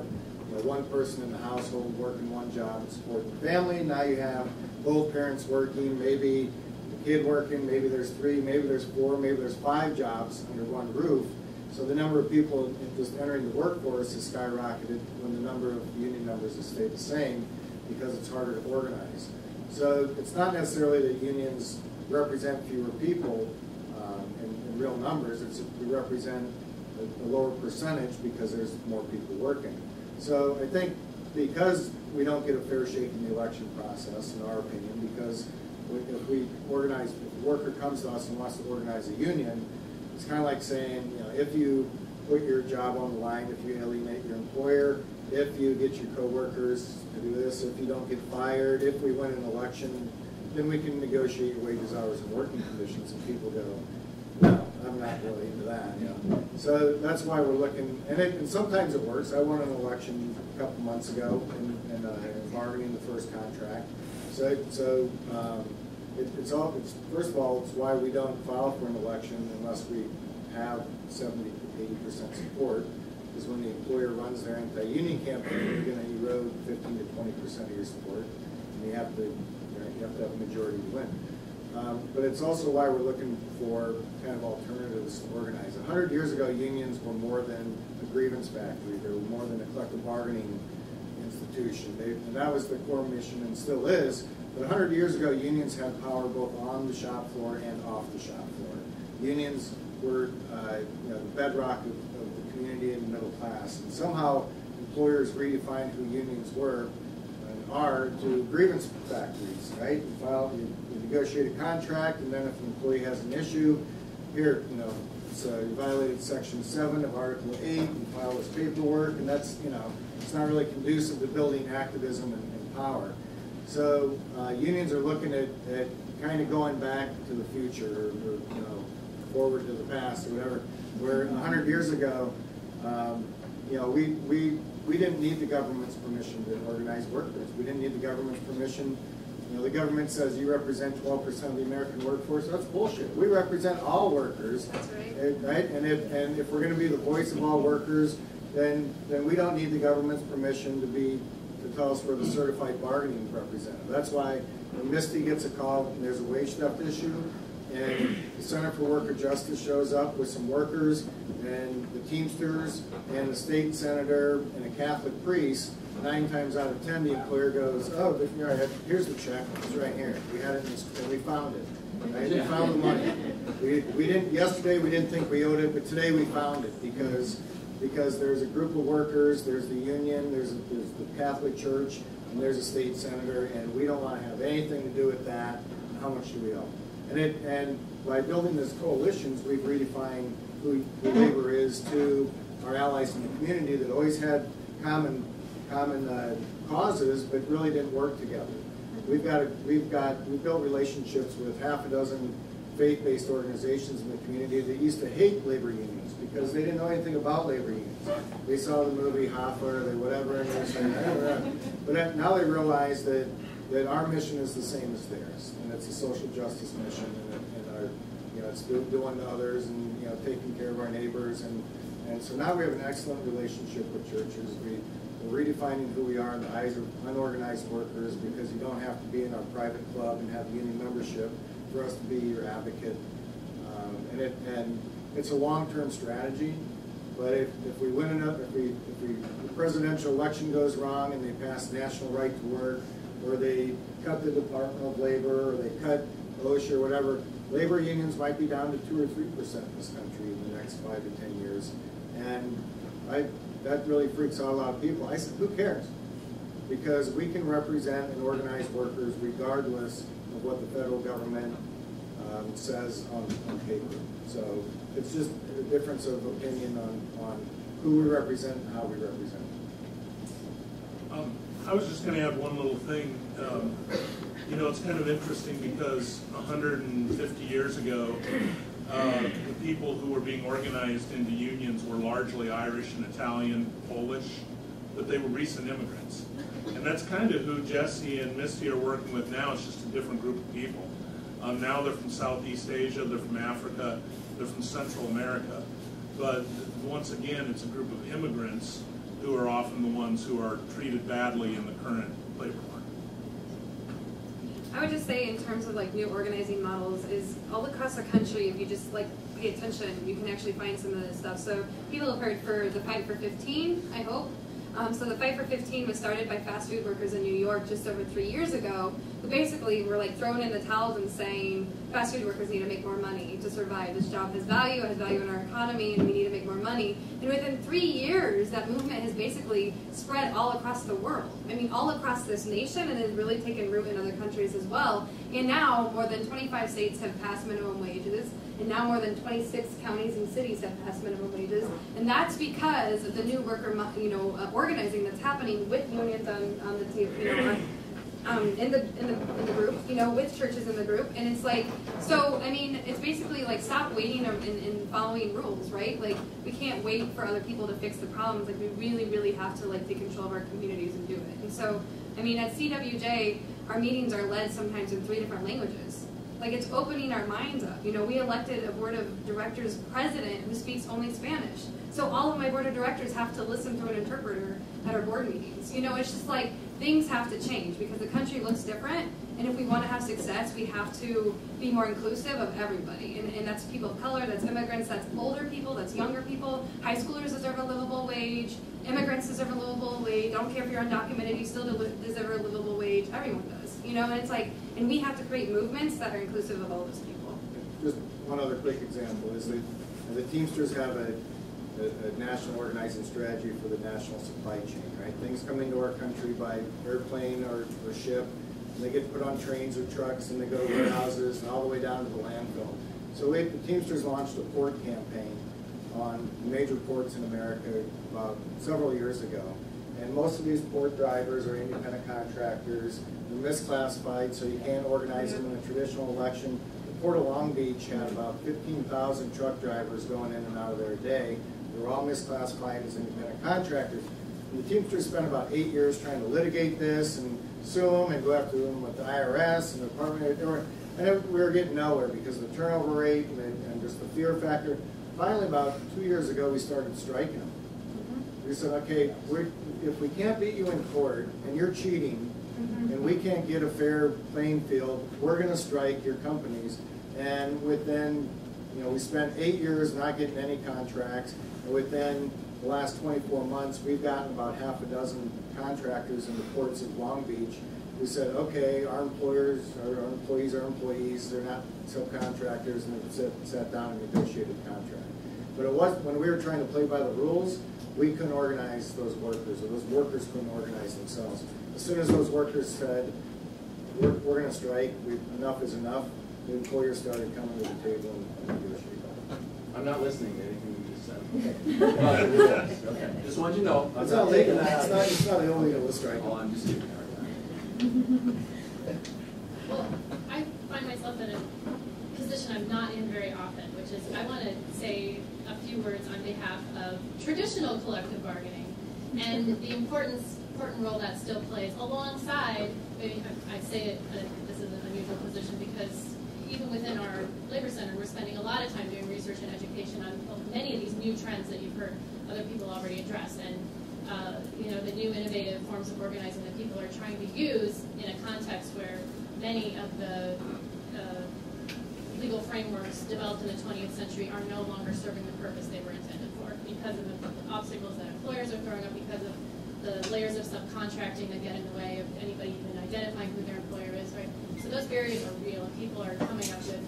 one person in the household working one job and supporting the family. Now you have both parents working, maybe the kid working, maybe there's 3, maybe there's 4, maybe there's 5 jobs under one roof. So the number of people just entering the workforce has skyrocketed when the number of union members has stayed the same because it's harder to organize. So it's not necessarily that unions represent fewer people in real numbers. We represent a lower percentage because there's more people working. So I think because we don't get a fair shake in the election process, in our opinion, because if a worker comes to us and wants to organize a union, it's kind of like saying, if you put your job on the line, if you alienate your employer, if you get your coworkers to do this, if you don't get fired, if we win an election, then we can negotiate your wages, hours, and working conditions. And people go, no, I'm not really into that. So that's why we're looking, and sometimes it works. I won an election a couple months ago in bargaining the first contract. First of all, it's why we don't file for an election unless we have 70 to 80% support. Because when the employer runs their anti-union campaign, they're going to erode 15 to 20% of your support, and you have to You have to have a majority to win. But it's also why we're looking for kind of alternatives to organize. 100 years ago, unions were more than a grievance factory. They were more than a collective bargaining institution. And that was the core mission and still is. But 100 years ago, unions had power both on the shop floor and off the shop floor. Unions were the bedrock of the community and the middle class. And somehow employers redefined who unions were and are to grievance factories, right? You negotiate a contract, and then if an employee has an issue, here, you violated Section 7 of Article 8, you file this paperwork, and that's, it's not really conducive to building activism and power. So unions are looking at kind of going back to the future, or forward to the past, or whatever. Where 100 years ago, we didn't need the government's permission to organize workers. We didn't need the government's permission. The government says you represent 12% of the American workforce. That's bullshit. We represent all workers. That's right. Right? And if we're going to be the voice of all workers, then we don't need the government's permission to tell us we're the certified bargaining representative. That's why when Misty gets a call and there's a wage theft issue, and the Center for Worker Justice shows up with some workers, and the Teamsters, and the state senator, and a Catholic priest, 9 times out of 10, the employer goes, "Oh, here's the check. It's right here. We had it, and we found it. Right? We found the money. We didn't yesterday. We didn't think we owed it, but today we found it because there's a group of workers, there's the union, there's the Catholic Church, and there's a state senator, and we don't want to have anything to do with that. How much do we owe?" And by building these coalitions, we've redefined who labor is to our allies in the community that always had common causes, but really didn't work together. We've built relationships with half a dozen faith-based organizations in the community that used to hate labor unions because they didn't know anything about labor unions. They saw the movie Hoffa or whatever, and they were saying, but now they realize that our mission is the same as theirs, and it's a social justice mission, and it's doing to others and taking care of our neighbors, and so now we have an excellent relationship with churches. We're redefining who we are in the eyes of unorganized workers because you don't have to be in our private club and have union membership for us to be your advocate. And it's a long-term strategy. But if we win enough, if the presidential election goes wrong and they pass national right to work, or they cut the Department of Labor, or they cut OSHA, or whatever, labor unions might be down to 2 or 3% in this country in the next 5 to 10 years. And that really freaks out a lot of people. I said, who cares? Because we can represent and organize workers regardless of what the federal government says on paper. So it's just a difference of opinion on who we represent and how we represent. I was just going to add one little thing. It's kind of interesting because 150 years ago, the people who were being organized into unions were largely Irish and Italian, Polish, but they were recent immigrants. And that's kind of who Jesse and Misty are working with now. It's just a different group of people. Now they're from Southeast Asia, they're from Africa, they're from Central America. But once again, it's a group of immigrants who are often the ones who are treated badly in the current labor market. I would just say in terms of new organizing models is all across the country, if you just pay attention, you can actually find some of this stuff. So people have heard for the Fight for 15, I hope. So the Fight for 15 was started by fast food workers in New York just over 3 years ago, who basically were throwing in the towels and saying fast food workers need to make more money to survive. This job has value in our economy, and we need to make more money. And within 3 years, that movement has basically spread all across the world. I mean, all across this nation, and has really taken root in other countries as well. And now more than 25 states have passed minimum wages. And now more than 26 counties and cities have passed minimum wages, and that's because of the new worker, organizing that's happening with unions on the table, in the group, with churches in the group, and it's it's basically stop waiting and following rules, right? We can't wait for other people to fix the problems. We really, really have to take control of our communities and do it. And so, at CWJ, our meetings are led sometimes in 3 different languages. Like, it's opening our minds up. You know, we elected a board of directors president who speaks only Spanish. So all of my board of directors have to listen to an interpreter at our board meetings. You know, it's just like things have to change because the country looks different. And if we want to have success, we have to be more inclusive of everybody. And that's people of color, that's immigrants, that's older people, that's younger people. High schoolers deserve a livable wage. Immigrants deserve a livable wage. I don't care if you're undocumented, you still deserve a livable wage. Everyone does. You know, and it's like, and we have to create movements that are inclusive of all those people. Just one other quick example is that the Teamsters have a national organizing strategy for the national supply chain, right? Things come into our country by airplane or ship, and they get put on trains or trucks, and they go to warehouses and all the way down to the landfill. So the Teamsters launched a port campaign on major ports in America about several years ago. And most of these port drivers are independent contractors. They're misclassified, so you can't organize them in a traditional election. The Port of Long Beach had about 15,000 truck drivers going in and out of there a day. They were all misclassified as independent contractors. And the Teamsters spent about 8 years trying to litigate this and sue them and go after them with the IRS and the Department of and we were getting nowhere because of the turnover rate and just the fear factor. Finally, about 2 years ago, we started striking them. We said, okay, if we can't beat you in court and you're cheating and we can't get a fair playing field, we're going to strike your companies. And within, you know, we spent 8 years not getting any contracts. And within the last 24 months, we've gotten about half a dozen contractors in the ports of Long Beach who said, okay, our employers, our employees are employees, they're not subcontractors, and they sat down and negotiated a contract. But it was when we were trying to play by the rules, we couldn't organize those workers, or those workers couldn't organize themselves. As soon as those workers said, we're going to strike, enough is enough, the employers started coming to the table and negotiating. I'm not listening to anything you just said. About the rules. Okay. Just want you to know. It's not legal. It's not illegal to strike. Oh, I'm just kidding. Well, I find myself in a position I'm not in very often, which is I want to say a few words on behalf of traditional collective bargaining and the important role that still plays alongside, I say it, this is an unusual position because even within our labor center, we're spending a lot of time doing research and education on many of these new trends that you've heard other people already address. And you know, the new innovative forms of organizing that people are trying to use in a context where many of the legal frameworks developed in the 20th century are no longer serving the purpose they were intended for because of the obstacles that employers are throwing up, because of the layers of subcontracting that get in the way of anybody even identifying who their employer is, right? So those barriers are real, and people are coming up with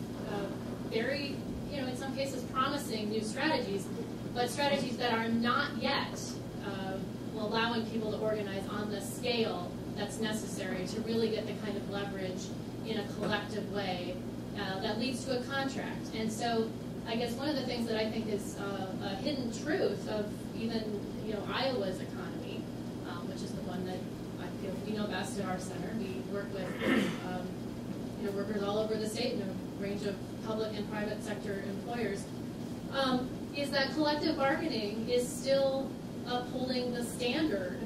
very, you know, in some cases promising new strategies, but strategies that are not yet allowing people to organize on the scale that's necessary to really get the kind of leverage in a collective way that leads to a contract. And so I guess one of the things that I think is a hidden truth of even, you know, Iowa's economy, which is the one that I feel we know best at our center. We work with you know, workers all over the state and a range of public and private sector employers, is that collective bargaining is still upholding the standard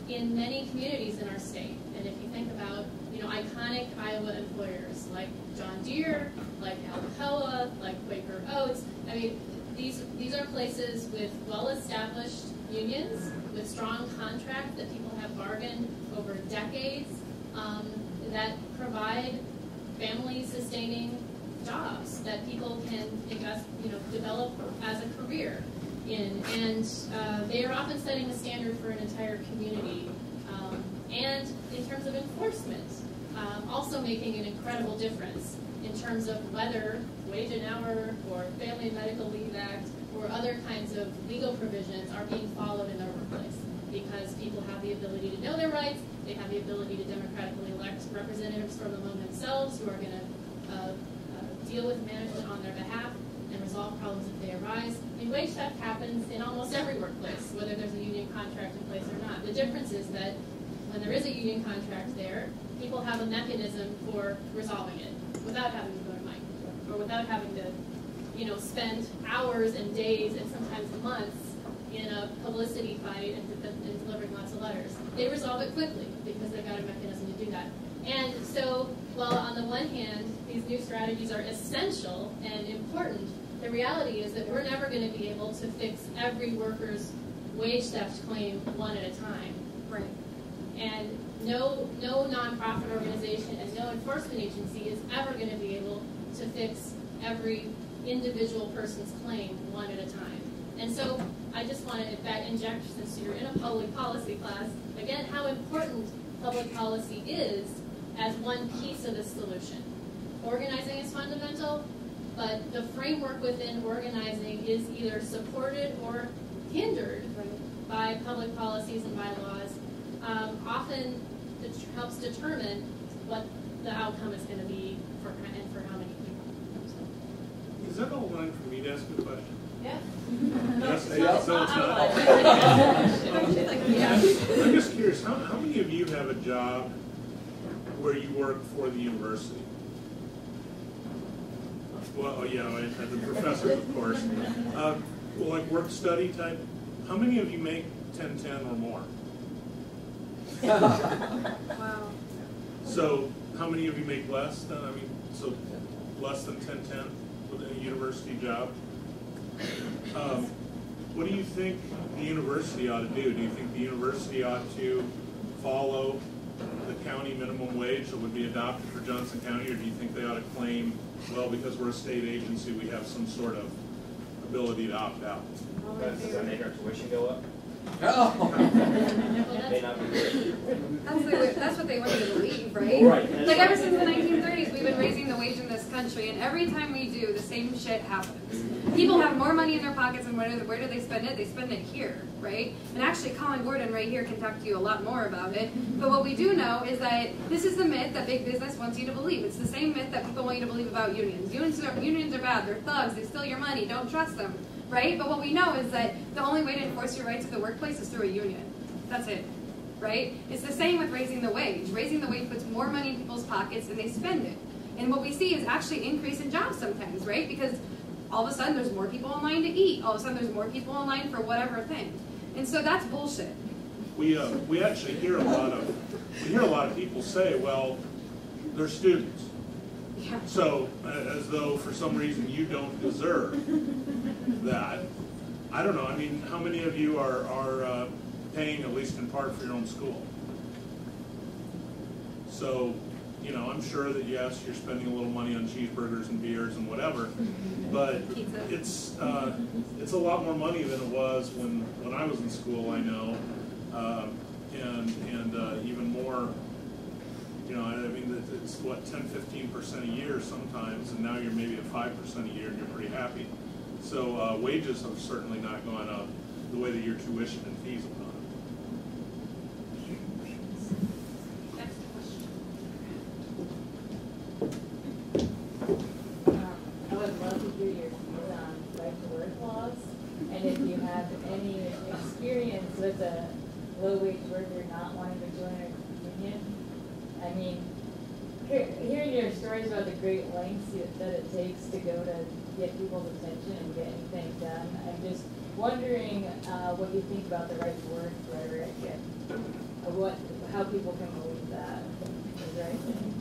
in many communities in our state. And if you think about, you know, iconic Iowa employers like John Deere, like Alcoa, like Quaker Oats, I mean, these are places with well-established unions, with strong contracts that people have bargained over decades, that provide family-sustaining jobs that people can invest, you know, develop as a career in, and they are often setting the standard for an entire community. And in terms of enforcement, also making an incredible difference in terms of whether wage and hour or Family and Medical Leave Act or other kinds of legal provisions are being followed in their workplace, because people have the ability to know their rights, they have the ability to democratically elect representatives from among themselves who are going to deal with management on their behalf and resolve problems if they arise. I mean, wage theft happens in almost every workplace, whether there's a union contract in place or not. The difference is that when there is a union contract there, people have a mechanism for resolving it without having to go to Mike, or without having to, you know, spend hours and days and sometimes months in a publicity fight and delivering lots of letters. They resolve it quickly because they've got a mechanism to do that. And so while on the one hand, these new strategies are essential and important, the reality is that we're never going to be able to fix every worker's wage theft claim one at a time. Right. And no nonprofit organization and no enforcement agency is ever going to be able to fix every individual person's claim one at a time. And so I just want to, in fact, inject, since you're in a public policy class, again, how important public policy is as one piece of the solution. Organizing is fundamental, but the framework within organizing is either supported or hindered by public policies and bylaws. Often it helps determine what the outcome is going to be for how many people. So. Is that all line for me to ask a question? Yeah. Yes, It's yes, no, it's not. I'm just curious, how many of you have a job where you work for the university? Well, yeah, the professors, of course. Well, like work-study type, how many of you make 1010 or more? Wow. So how many of you make less than, so less than 1010 with a university job? What do you think the university ought to do? Do you think the university ought to follow the county minimum wage that would be adopted for Johnson County, or do you think they ought to claim, well, because we're a state agency, we have some sort of ability to opt out? Does that make our tuition go up? Oh. May not be good. That's what they want you to believe, right? Right. Like ever since the 1930s, we've been raising the wage in this country, and every time we do, the same shit happens. People have more money in their pockets, and where do they spend it? They spend it here, right? And actually, Colin Gordon right here can talk to you a lot more about it. But what we do know is that this is the myth that big business wants you to believe. It's the same myth that people want you to believe about unions. Unions are bad. They're thugs. They steal your money. Don't trust them. Right? But what we know is that the only way to enforce your rights at the workplace is through a union. That's it. Right? It's the same with raising the wage. Raising the wage puts more money in people's pockets and they spend it. And what we see is actually increase in jobs sometimes, right? Because all of a sudden there's more people in line to eat. All of a sudden there's more people in line for whatever thing. And so that's bullshit. We actually hear a lot of people say, well, they're students. Yeah. So, as though for some reason you don't deserve that. I don't know. I mean, how many of you are paying, at least in part, for your own school? So, you know, I'm sure that, yes, you're spending a little money on cheeseburgers and beers and whatever, but it's a lot more money than it was when I was in school, I know, and even more. You know, I mean, it's what, 10–15% a year sometimes, and now you're maybe at 5% a year, and you're pretty happy. So wages have certainly not gone up the way that your tuition and fees have gone up. Next question. I would love to hear your views on right-to-work laws, and if you have any experience with a low-wage worker not wanting to join a union. I mean, hearing your stories about the great lengths that it takes to go to get people's attention and get anything done, I'm just wondering what you think about the right-to-work rhetoric and how people can believe that is the right thing.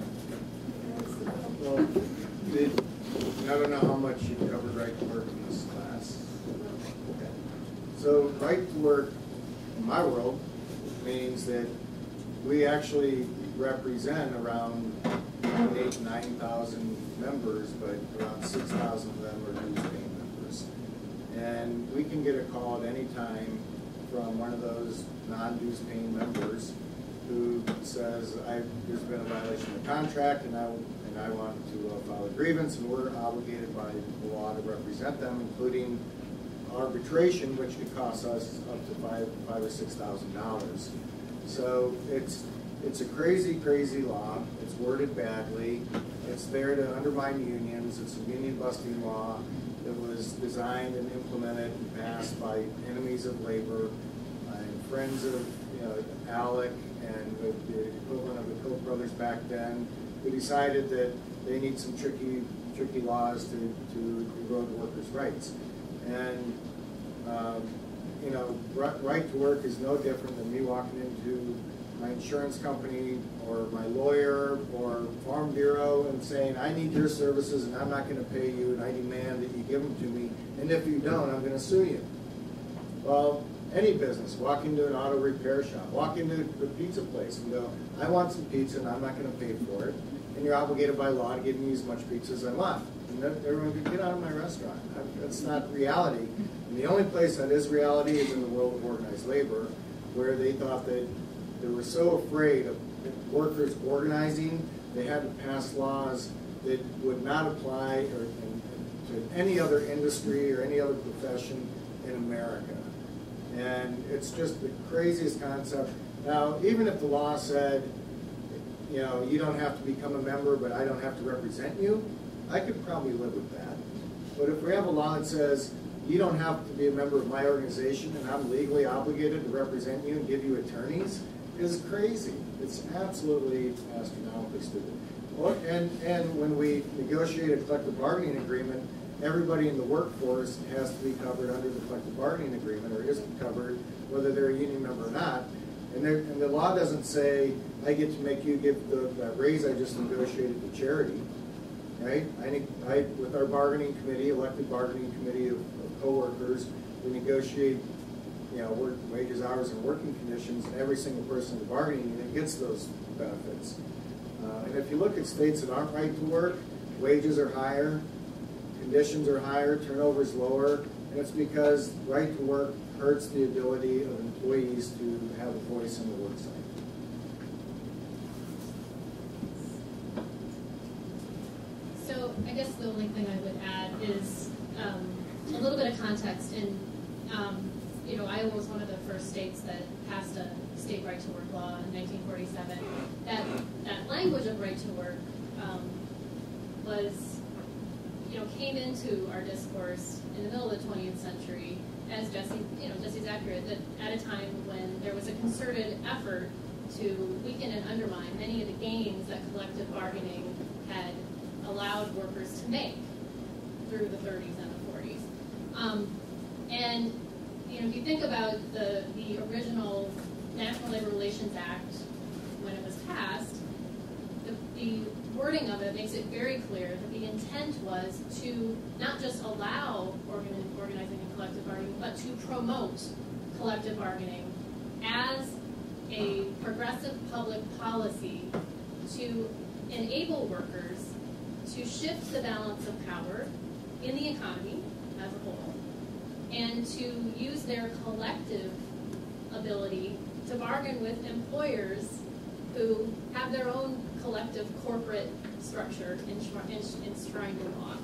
Well, I don't know how much you covered right to work in this class. Okay. So right to work in my world means that we actually represent around 8,000 to 9,000 members, but around 6,000 of them are dues-paying members. And we can get a call at any time from one of those non-dues-paying members who says, there's been a violation of the contract, and I want to file a grievance, and we're obligated by the law to represent them, including arbitration, which could cost us up to $5,000 or $6,000. So it's a crazy, crazy law. It's worded badly. It's there to undermine unions. It's a union-busting law that was designed and implemented and passed by enemies of labor and friends of ALEC and the equivalent of the Koch brothers back then, who decided that they need some tricky laws to erode workers' rights. And right to work is no different than me walking into my insurance company or my lawyer or Farm Bureau and saying, I need your services and I'm not going to pay you and I demand that you give them to me, and if you don't, I'm going to sue you. Well, any business, walk into an auto repair shop, walk into the pizza place and go, I want some pizza and I'm not going to pay for it, and you're obligated by law to give me as much pizza as I want. And then everyone can get out of my restaurant. That's not reality. And the only place that is reality is in the world of organized labor, where they thought that they were so afraid of workers organizing, they had to pass laws that would not apply to any other industry or any other profession in America. And it's just the craziest concept. Now, even if the law said, you know, you don't have to become a member, but I don't have to represent you, I could probably live with that. But if we have a law that says, you don't have to be a member of my organization and I'm legally obligated to represent you and give you attorneys, is crazy. It's absolutely astronomically stupid. And when we negotiate a collective bargaining agreement, everybody in the workforce has to be covered under the collective bargaining agreement, or isn't covered, whether they're a union member or not. And the law doesn't say, I get to make you give the raise I just negotiated to charity, right? With our bargaining committee, elected bargaining committee of coworkers, we negotiate, you know, work, wages, hours, and working conditions, and every single person in the bargaining unit gets those benefits. And if you look at states that aren't right to work, wages are higher, conditions are higher, turnover is lower, and it's because right to work hurts the ability of employees to have a voice in the work site. So I guess the only thing I would add is a little bit of context. You know, Iowa was one of the first states that passed a state right to work law in 1947. That language of right to work was, you know, came into our discourse in the middle of the 20th century, as Jesse's accurate, that at a time when there was a concerted effort to weaken and undermine many of the gains that collective bargaining had allowed workers to make through the 30s and the 40s. And you know, if you think about the original National Labor Relations Act when it was passed, the wording of it makes it very clear that the intent was to not just allow organizing and collective bargaining, but to promote collective bargaining as a progressive public policy to enable workers to shift the balance of power in the economy as a whole, and to use their collective ability to bargain with employers who have their own collective corporate structure enshrined in law.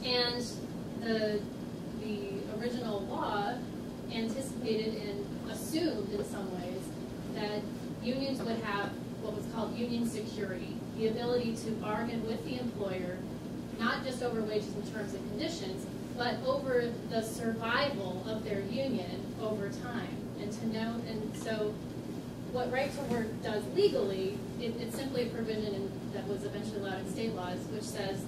And the original law anticipated and assumed in some ways that unions would have what was called union security, the ability to bargain with the employer, not just over wages and terms and conditions, but over the survival of their union over time. And so what right to work does legally, it's simply a provision that was eventually allowed in state laws, which says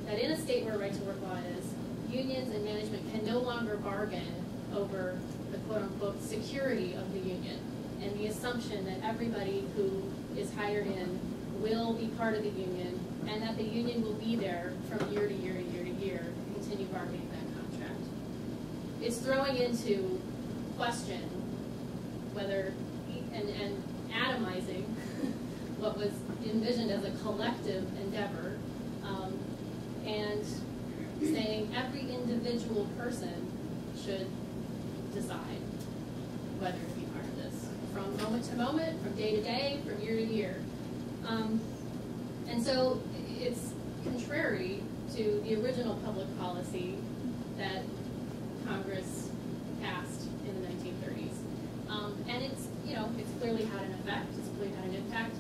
that in a state where right to work law is, unions and management can no longer bargain over the quote-unquote security of the union and the assumption that everybody who is hired in will be part of the union and that the union will be there from year to year to year to year to continue bargaining that contract. It's throwing into question whether, and atomizing what was envisioned as a collective endeavor, and saying every individual person should decide whether to be part of this, from moment to moment, from day to day, from year to year. And so it's contrary to the original public policy that Congress passed in the 1930s. And it's, you know, it's clearly had an effect, it's clearly had an impact.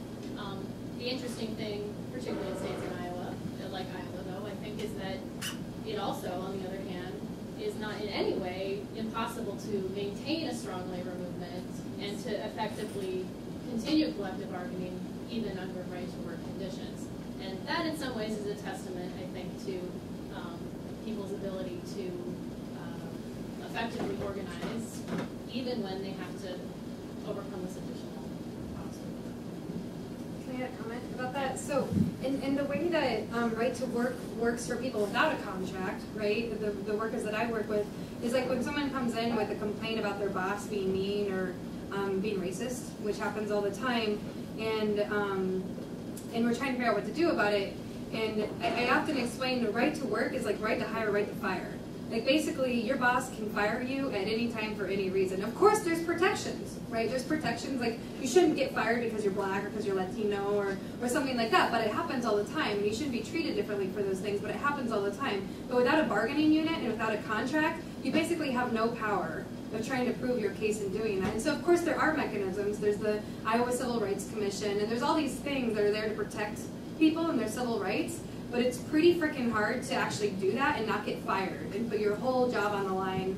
The interesting thing, particularly in states in Iowa, like Iowa though, I think, is that it also, on the other hand, is not in any way impossible to maintain a strong labor movement and to effectively continue collective bargaining even under right-to-work conditions. And that in some ways is a testament, I think, to people's ability to effectively organize even when they have to overcome this additional cost. Can I add a comment about that? So, in the way that right to work works for people without a contract, right? The workers that I work with is like when someone comes in with a complaint about their boss being mean or being racist, which happens all the time, and we're trying to figure out what to do about it. And I often explain the right to work is like right to hire, right to fire. Like basically, your boss can fire you at any time for any reason. Of course, there's protections, right? There's protections like you shouldn't get fired because you're black or because you're Latino or something like that. But it happens all the time, and you shouldn't be treated differently for those things. But it happens all the time. But without a bargaining unit and without a contract, you basically have no power of trying to prove your case in doing that. And so, of course, there are mechanisms. There's the Iowa Civil Rights Commission, and there's all these things that are there to protect people and their civil rights. But it's pretty freaking hard to actually do that and not get fired and put your whole job on the line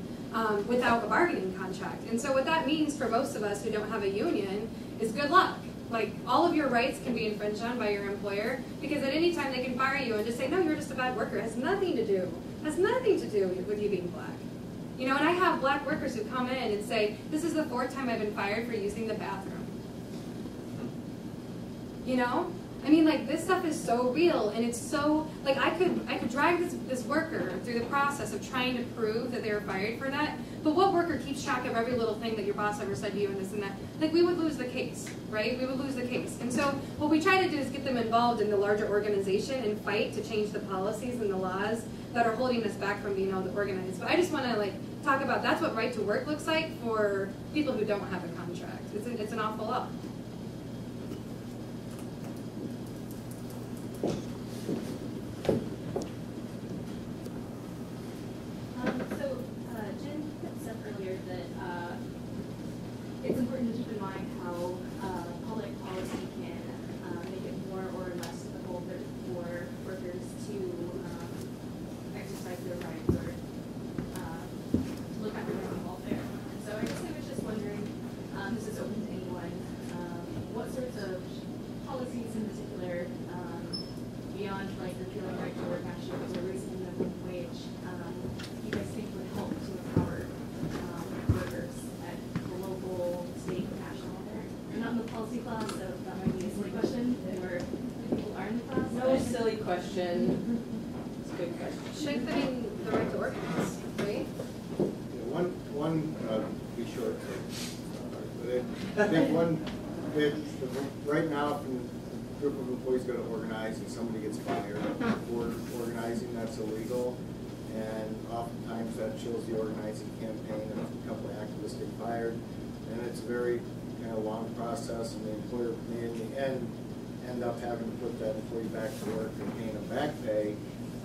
without a bargaining contract. And so what that means for most of us who don't have a union is good luck. Like, all of your rights can be infringed on by your employer because at any time they can fire you and just say, no, you're just a bad worker. It has nothing to do with you being black. You know, and I have black workers who come in and say, this is the 4th time I've been fired for using the bathroom. You know? I mean, like, this stuff is so real, and it's so, like, I could drag this worker through the process of trying to prove that they were fired for that, but what worker keeps track of every little thing that your boss ever said to you and this and that? Like, we would lose the case, right? We would lose the case. And so what we try to do is get them involved in the larger organization and fight to change the policies and the laws that are holding us back from being able to organize. But I just want to, like, talk about that's what right to work looks like for people who don't have a contract. It's an awful lot. Jen said earlier that it's important to keep in mind how public policy can make it more or less difficult for workers to exercise their rights or look after their own welfare. And so I guess I was just wondering, this is open to anyone, what sorts of policies in particular, beyond like repealing right to work actions or raising the minimum wage, you guys think would help to empower workers at the local, state, national level? You're not in the policy class, so that might be a silly question, or if people are in the class. No silly question. It's a good question. Strengthening the right to organize, right? Be short. But I think right now, if a group of employees go to organize and somebody gets fired for organizing, that's illegal. And oftentimes that chills the organizing campaign, and a couple of activists get fired. And it's a very kind of long process, and the employer may in the end up having to put that employee back to work and paying them back pay.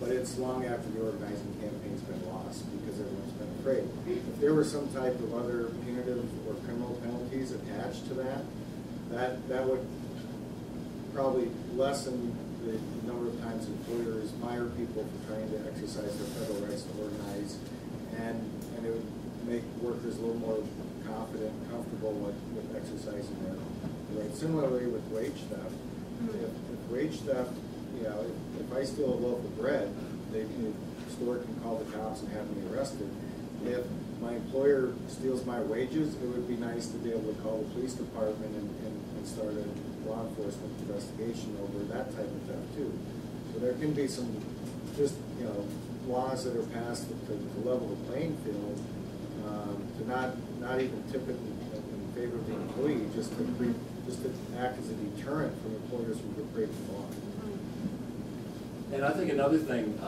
But it's long after the organizing campaign's been lost because everyone's been afraid. If there were some type of other punitive or criminal penalties attached to that would probably lessen the number of times employers fire people for trying to exercise their federal rights to organize, and it would make workers a little more confident and comfortable with exercising their rights. Similarly with wage theft. If wage theft, you know, if I steal a loaf of bread, the store can call the cops and have me arrested. If my employer steals my wages, it would be nice to be able to call the police department and start a law enforcement investigation over that type of theft too. So there can be some just, you know, laws that are passed to level the playing field, to not even tip it in favor of the employee, just to act as a deterrent for employers who break the law. And I think another thing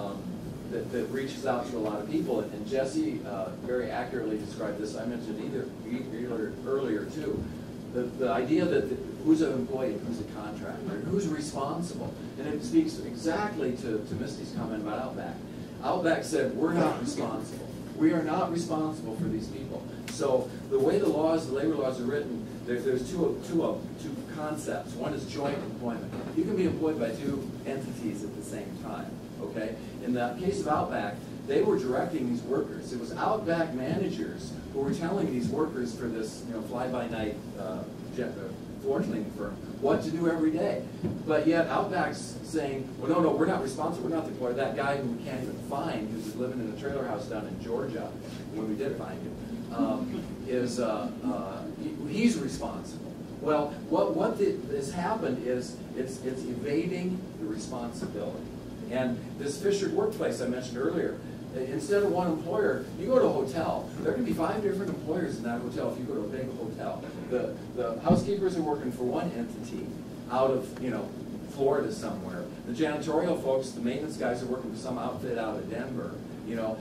that reaches out to a lot of people, and Jesse very accurately described this, I mentioned earlier too, the idea that who's an employee, who's a contractor, who's responsible. And it speaks exactly to Misty's comment about Outback. Outback said, we're not responsible. We are not responsible for these people. So the way the labor laws are written, there's two concepts. One is joint employment. You can be employed by two entities at the same time, okay? In the case of Outback, they were directing these workers. It was Outback managers who were telling these workers for this, fly-by-night floor cleaning firm, what to do every day. But yet Outback's saying, well, no, we're not responsible, we're not the employer. That guy who we can't even find, who's living in a trailer house down in Georgia, when we did find him, he's responsible. Well, what has happened is it's evading the responsibility. And this Fisher workplace I mentioned earlier, instead of one employer, you go to a hotel. There can be 5 different employers in that hotel if you go to a big hotel. The housekeepers are working for one entity out of, Florida somewhere. The janitorial folks, the maintenance guys are working for some outfit out of Denver.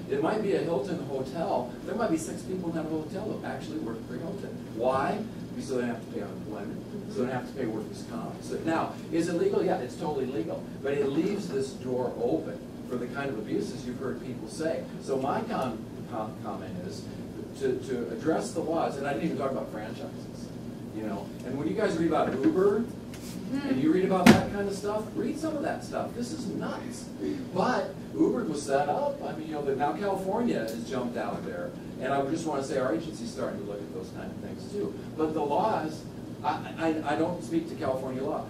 It might be a Hilton hotel. There might be 6 people in that hotel that actually work for Hilton. Why? Because they don't have to pay unemployment. So they don't have to pay workers' comp. So now, is it legal? Yeah, it's totally legal. But it leaves this door open for the kind of abuses you've heard people say. So my comment is to address the laws, and I didn't even talk about franchises. And when you guys read about Uber, and you read about that kind of stuff, read some of that stuff. This is nuts. But Uber was set up. I mean, now California has jumped out there. And I just want to say our agency's starting to look at those kind of things too. But the laws, I don't speak to California law.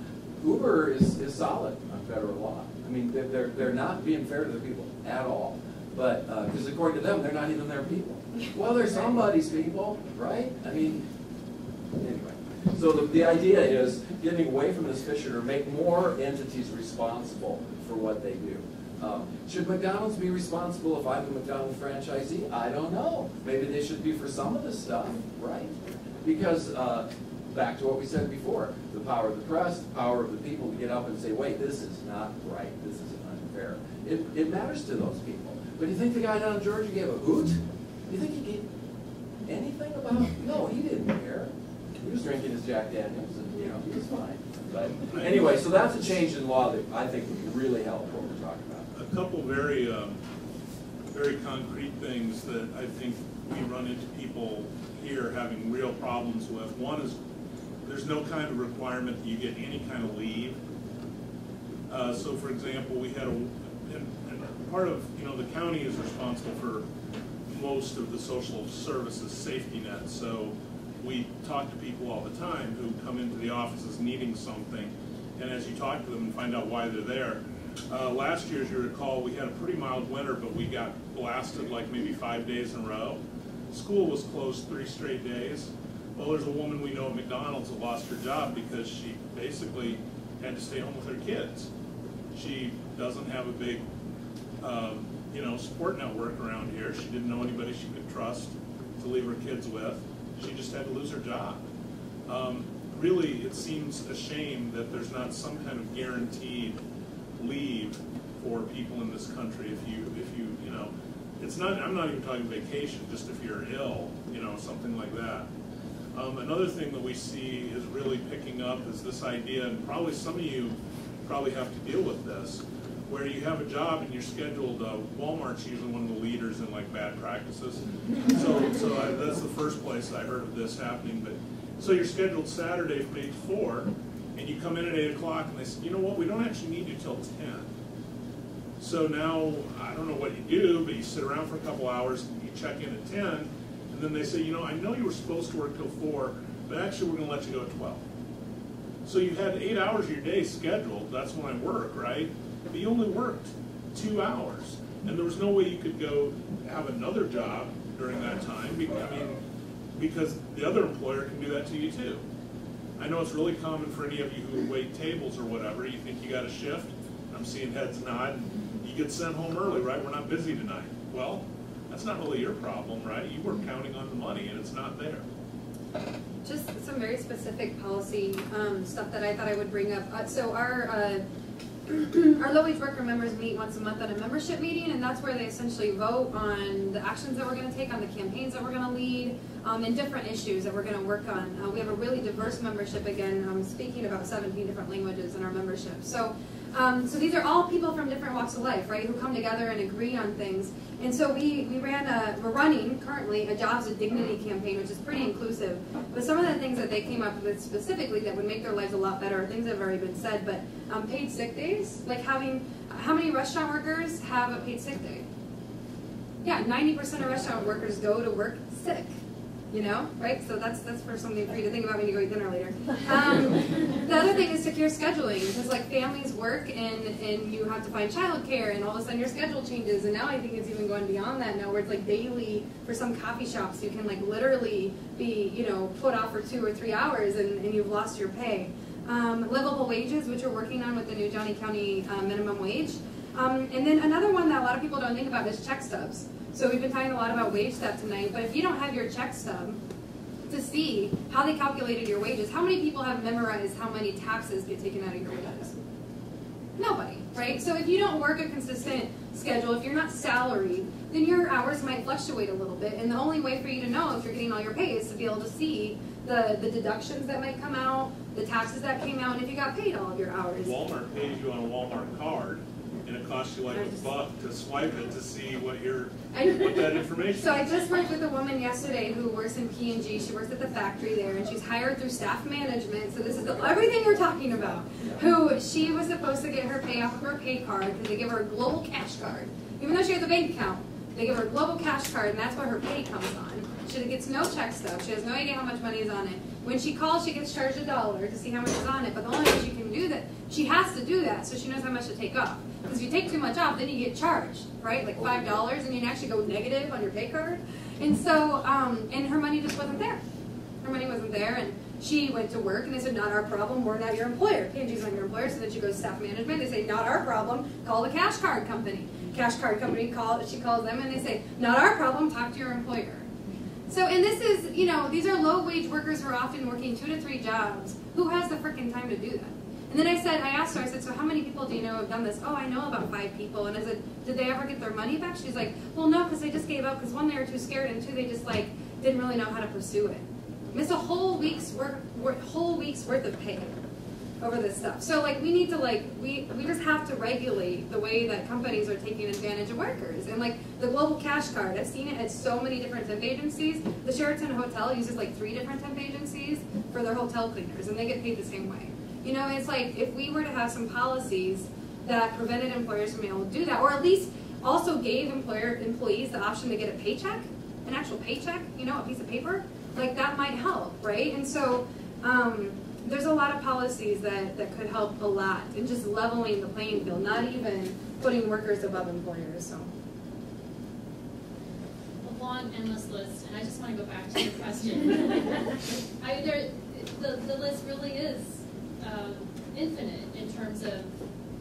Uber is solid on federal law. I mean, they're not being fair to the people at all. But, because according to them, they're not even their people. Well, they're somebody's people, right? I mean, anyway. So the idea is getting away from this Fisher to make more entities responsible for what they do. Should McDonald's be responsible if I'm a McDonald's franchisee? I don't know. Maybe they should be for some of this stuff, right? Because back to what we said before, the power of the press, the power of the people to get up and say, wait, this is not right, this is unfair. It matters to those people. But do you think the guy down in Georgia gave a hoot? Do you think he gave anything about it? No, he didn't care. He was drinking his Jack Daniels, and he was fine. But anyway, so that's a change in law that I think would really help what we're talking about. A couple very, very concrete things that I think we run into people here having real problems with. One is there's no kind of requirement that you get any kind of leave. So, for example, we had and part of the county is responsible for most of the social services safety net. So we talk to people all the time who come into the offices needing something, and as you talk to them and find out why they're there. Last year, as you recall, we had a pretty mild winter, but we got blasted like maybe 5 days in a row. School was closed 3 straight days. Well, there's a woman we know at McDonald's that lost her job because she basically had to stay home with her kids. She doesn't have a big, support network around here. She didn't know anybody she could trust to leave her kids with. She just had to lose her job. Really, it seems a shame that there's not some kind of guaranteed leave for people in this country. If you it's not. I'm not even talking vacation. Just if you're ill, something like that. Another thing that we see is really picking up is this idea, and probably some of you probably have to deal with this, where you have a job and you're scheduled. Walmart's usually one of the leaders in like bad practices. So that's the first place I heard of this happening. But so you're scheduled Saturday from 8 to 4, and you come in at 8 o'clock, and they said, you know what, we don't actually need you till 10. So now I don't know what you do, but you sit around for a couple hours, and you check in at 10, and then they say, I know you were supposed to work till 4, but actually we're going to let you go at 12. So you had 8 hours of your day scheduled. That's when I work, right? But you only worked 2 hours, and there was no way you could go have another job during that time. Because the other employer can do that to you too. I know it's really common for any of you who wait tables or whatever. You think you got a shift. I'm seeing heads nod. You get sent home early, right? We're not busy tonight. Well, that's not really your problem, right? You were counting on the money, and it's not there. Just some very specific policy stuff that I thought I would bring up. So our low-wage worker members meet once a month at a membership meeting, and that's where they essentially vote on the actions that we're going to take, on the campaigns that we're going to lead, and different issues that we're going to work on. We have a really diverse membership, again, speaking about 17 different languages in our membership. So these are all people from different walks of life, right, who come together and agree on things. And so we're running currently a Jobs with Dignity campaign, which is pretty inclusive. But some of the things that they came up with specifically that would make their lives a lot better are things that have already been said. But paid sick days, like how many restaurant workers have a paid sick day? Yeah, 90% of restaurant workers go to work sick. right? So that's for something for you to think about when you go eat dinner later. The other thing is secure scheduling, because like families work and you have to find childcare, and all of a sudden your schedule changes. And now I think it's even going beyond that now, where it's like daily for some coffee shops. You can like literally be put off for 2 or 3 hours, and you've lost your pay. Livable wages, which we're working on with the new Johnson County minimum wage. And then another one that a lot of people don't think about is check stubs. So we've been talking a lot about wage theft tonight, but if you don't have your check stub to see how they calculated your wages, how many people have memorized how many taxes get taken out of your wages? Nobody, right? So if you don't work a consistent schedule, if you're not salaried, then your hours might fluctuate a little bit, and the only way for you to know if you're getting all your pay is to be able to see the deductions that might come out, the taxes that came out, and if you got paid all of your hours. Walmart pays you on a Walmart card, and it costs you like $1 to swipe it to see what that information So I just worked with a woman yesterday who works in P&G. She works at the factory there, and she's hired through staff management. So this is everything we're talking about. Who she was supposed to get her pay off of her pay card because they give her a global cash card. Even though she has a bank account, they give her a global cash card, and that's what her pay comes on. She gets no check stub. She has no idea how much money is on it. When she calls, she gets charged $1 to see how much is on it. But the only way she can do that, she has to do that so she knows how much to take off. Because if you take too much off, then you get charged, right? Like $5, and you can actually go negative on your pay card. And so, and her money just wasn't there. Her money wasn't there, and she went to work, and they said, not our problem, we're not your employer. P&G's not your employer, so then she goes to staff management. They say, not our problem, call the cash card company. Cash card company, she calls them, and they say, not our problem, talk to your employer. So, and this is, these are low-wage workers who are often working 2 to 3 jobs. Who has the freaking time to do that? And then I asked her, so how many people do you know have done this? Oh, I know about 5 people. And I said, did they ever get their money back? She's like, well, no, because they just gave up, because 1, they were too scared, and 2, they just didn't really know how to pursue it. Miss a whole week's worth of pay over this stuff. So we need to we just have to regulate the way that companies are taking advantage of workers. And the global cash card, I've seen it at so many different temp agencies. The Sheraton Hotel uses 3 different temp agencies for their hotel cleaners, and they get paid the same way. It's if we were to have some policies that prevented employers from being able to do that, or at least also gave employees the option to get a paycheck, an actual paycheck, a piece of paper, that might help, right? And so there's a lot of policies that could help a lot in just leveling the playing field, not even putting workers above employers. So. A long, endless list, and I just want to go back to your question. The list really is infinite in terms of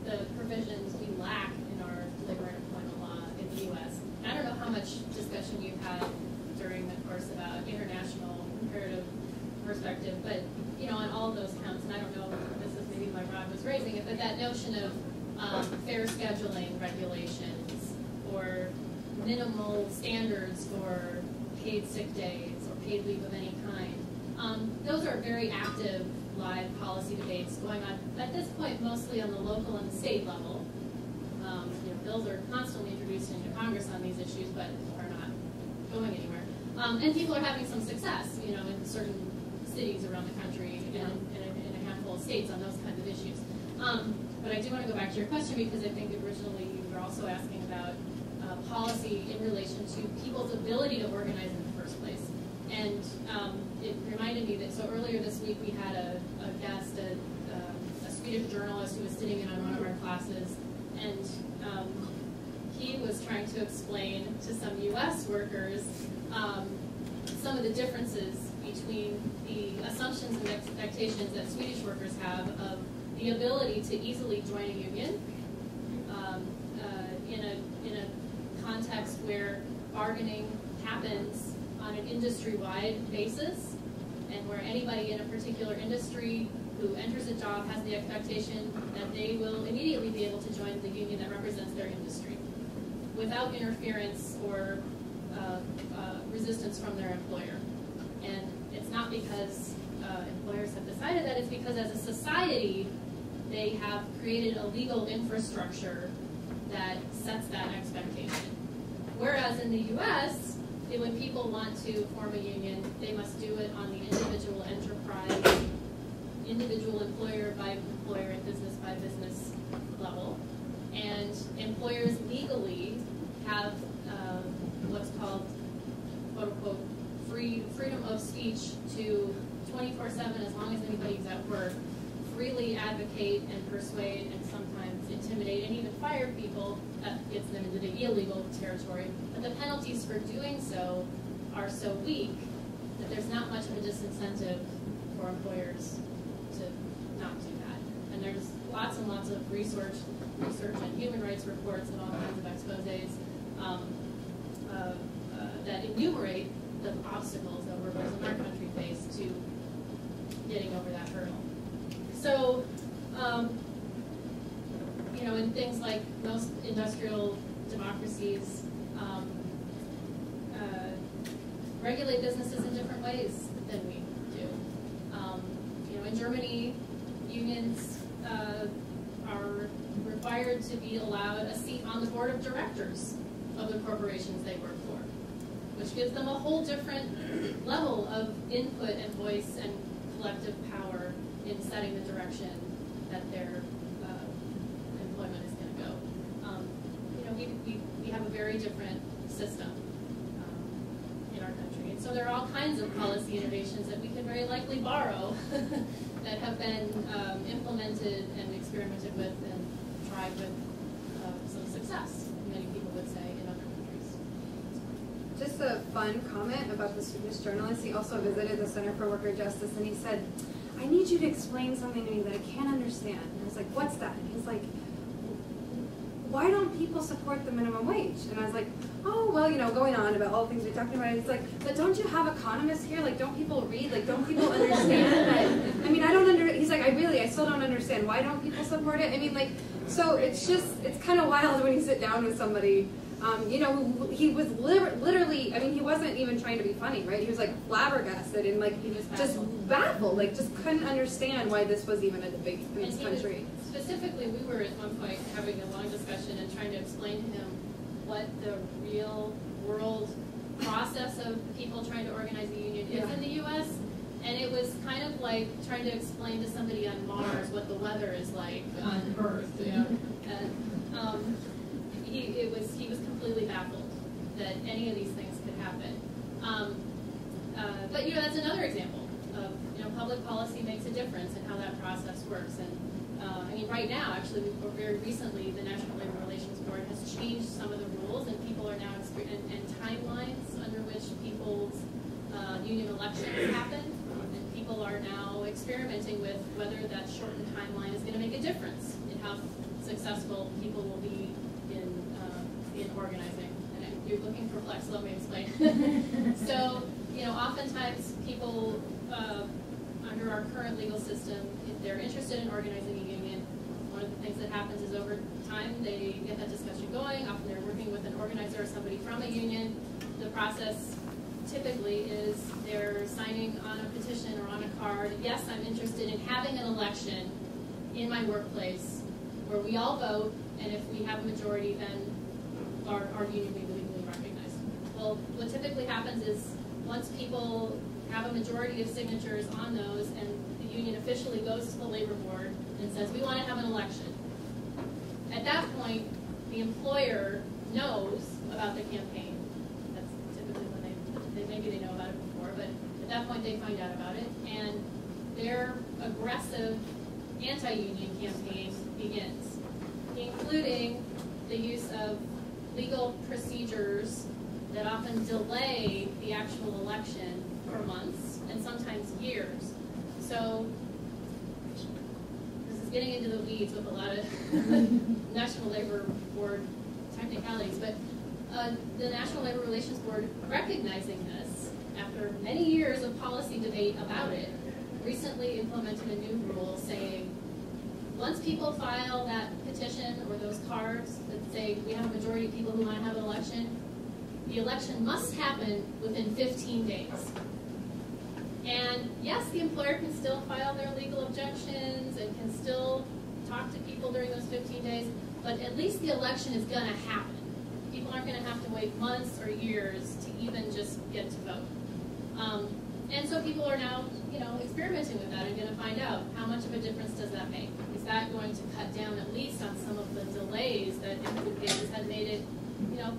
the provisions we lack in our labor and employment law in the U.S. And I don't know how much discussion you've had during the course about international comparative perspective, but on all of those counts, and I don't know if this is maybe why Rob was raising it, but that notion of fair scheduling regulations or minimal standards for paid sick days or paid leave of any kind, those are very active live policy debates going on at this point mostly on the local and the state level. Bills are constantly introduced into Congress on these issues, but are not going anywhere. And people are having some success, in certain cities around the country and in a handful of states on those kinds of issues. But I do want to go back to your question because I think originally you were also asking about policy in relation to people's ability to organize in the first place. And it reminded me that, so earlier this week we had a guest, a Swedish journalist who was sitting in on one of our classes, and he was trying to explain to some U.S. workers some of the differences between the assumptions and expectations that Swedish workers have of the ability to easily join a union in a context where bargaining happens on an industry-wide basis, and where anybody in a particular industry who enters a job has the expectation that they will immediately be able to join the union that represents their industry without interference or resistance from their employer. And it's not because employers have decided that, it's because as a society they have created a legal infrastructure that sets that expectation. Whereas in the U.S., when people want to form a union, they must do it on the individual enterprise, individual employer by employer and business by business level. And employers legally have what's called, quote unquote, freedom 24/7, as long as anybody's at work, freely advocate and persuade and sometimes intimidate and even fire people. That gets them into the illegal territory. But the penalties for doing so are so weak that there's not much of a disincentive for employers to not do that. And there's lots and lots of research and human rights reports and all kinds of exposés that enumerate the obstacles that workers in our country face to getting over that hurdle. So, you know, in things like most industrial democracies, regulate businesses in different ways than we do. You know, in Germany, unions are required to be allowed a seat on the board of directors of the corporations they work for, which gives them a whole different level of input and voice and collective power in setting the direction that their employment is going to go. You know, we have a very different system in our country. And so there are all kinds of policy innovations that we could very likely borrow that have been implemented and experimented with and tried with some success, many people would say, in other countries. Just a fun comment about the Swedish journalist. He also visited the Center for Worker Justice, and he said, I need you to explain something to me that I can't understand. And I was like, what's that? And he's like, why don't people support the minimum wage? And I was like, oh, well, you know, going on about all the things we're talking about. And he's like, but don't you have economists here? Like, don't people read? Like, don't people understand that? I mean, he's like, I still don't understand. Why don't people support it? I mean, like, so it's kind of wild when you sit down with somebody. You know, he was literally, I mean, he wasn't even trying to be funny, right? He was like flabbergasted and like just baffled, like just couldn't understand why this was even a debate in this country. Specifically, we were at one point having a long discussion and trying to explain to him what the real world process of people trying to organize a union is in the U.S. And it was kind of like trying to explain to somebody on Mars what the weather is like on Earth, you know. And he was completely baffled that any of these things could happen. But you know, that's another example of, you know, public policy makes a difference in how that process works. And I mean, right now, actually, very recently, the National Labor Relations Board has changed some of the rules, and people are now and timelines under which people's union elections happen. And people are now experimenting with whether that shortened timeline is going to make a difference in how successful people will be in organizing. And if you're looking for flex, let me explain. So, you know, oftentimes people under our current legal system, if they're interested in organizing a union, one of the things that happens is over time they get that discussion going. Often they're working with an organizer or somebody from a union. The process typically is they're signing on a petition or on a card, yes, I'm interested in having an election in my workplace where we all vote, and if we have a majority, then our union will be legally recognized. Well, what typically happens is once people have a majority of signatures on those and the union officially goes to the labor board and says, we want to have an election. At that point, the employer knows about the campaign. That's typically when maybe they know about it before, but at that point they find out about it, and their aggressive anti-union campaign begins, including the use of legal procedures that often delay the actual election for months and sometimes years. So this is getting into the weeds with a lot of National Labor Board technicalities, but the National Labor Relations Board, recognizing this after many years of policy debate about it, recently implemented a new rule saying once people file that petition or those cards that say we have a majority of people who want to have an election, the election must happen within 15 days. And yes, the employer can still file their legal objections and can still talk to people during those 15 days, but at least the election is going to happen. People aren't going to have to wait months or years to even just get to vote. And so people are now, you know, experimenting with that and going to find out how much of a difference does that make. Is that going to cut down at least on some of the delays that in some cases had made it, you know,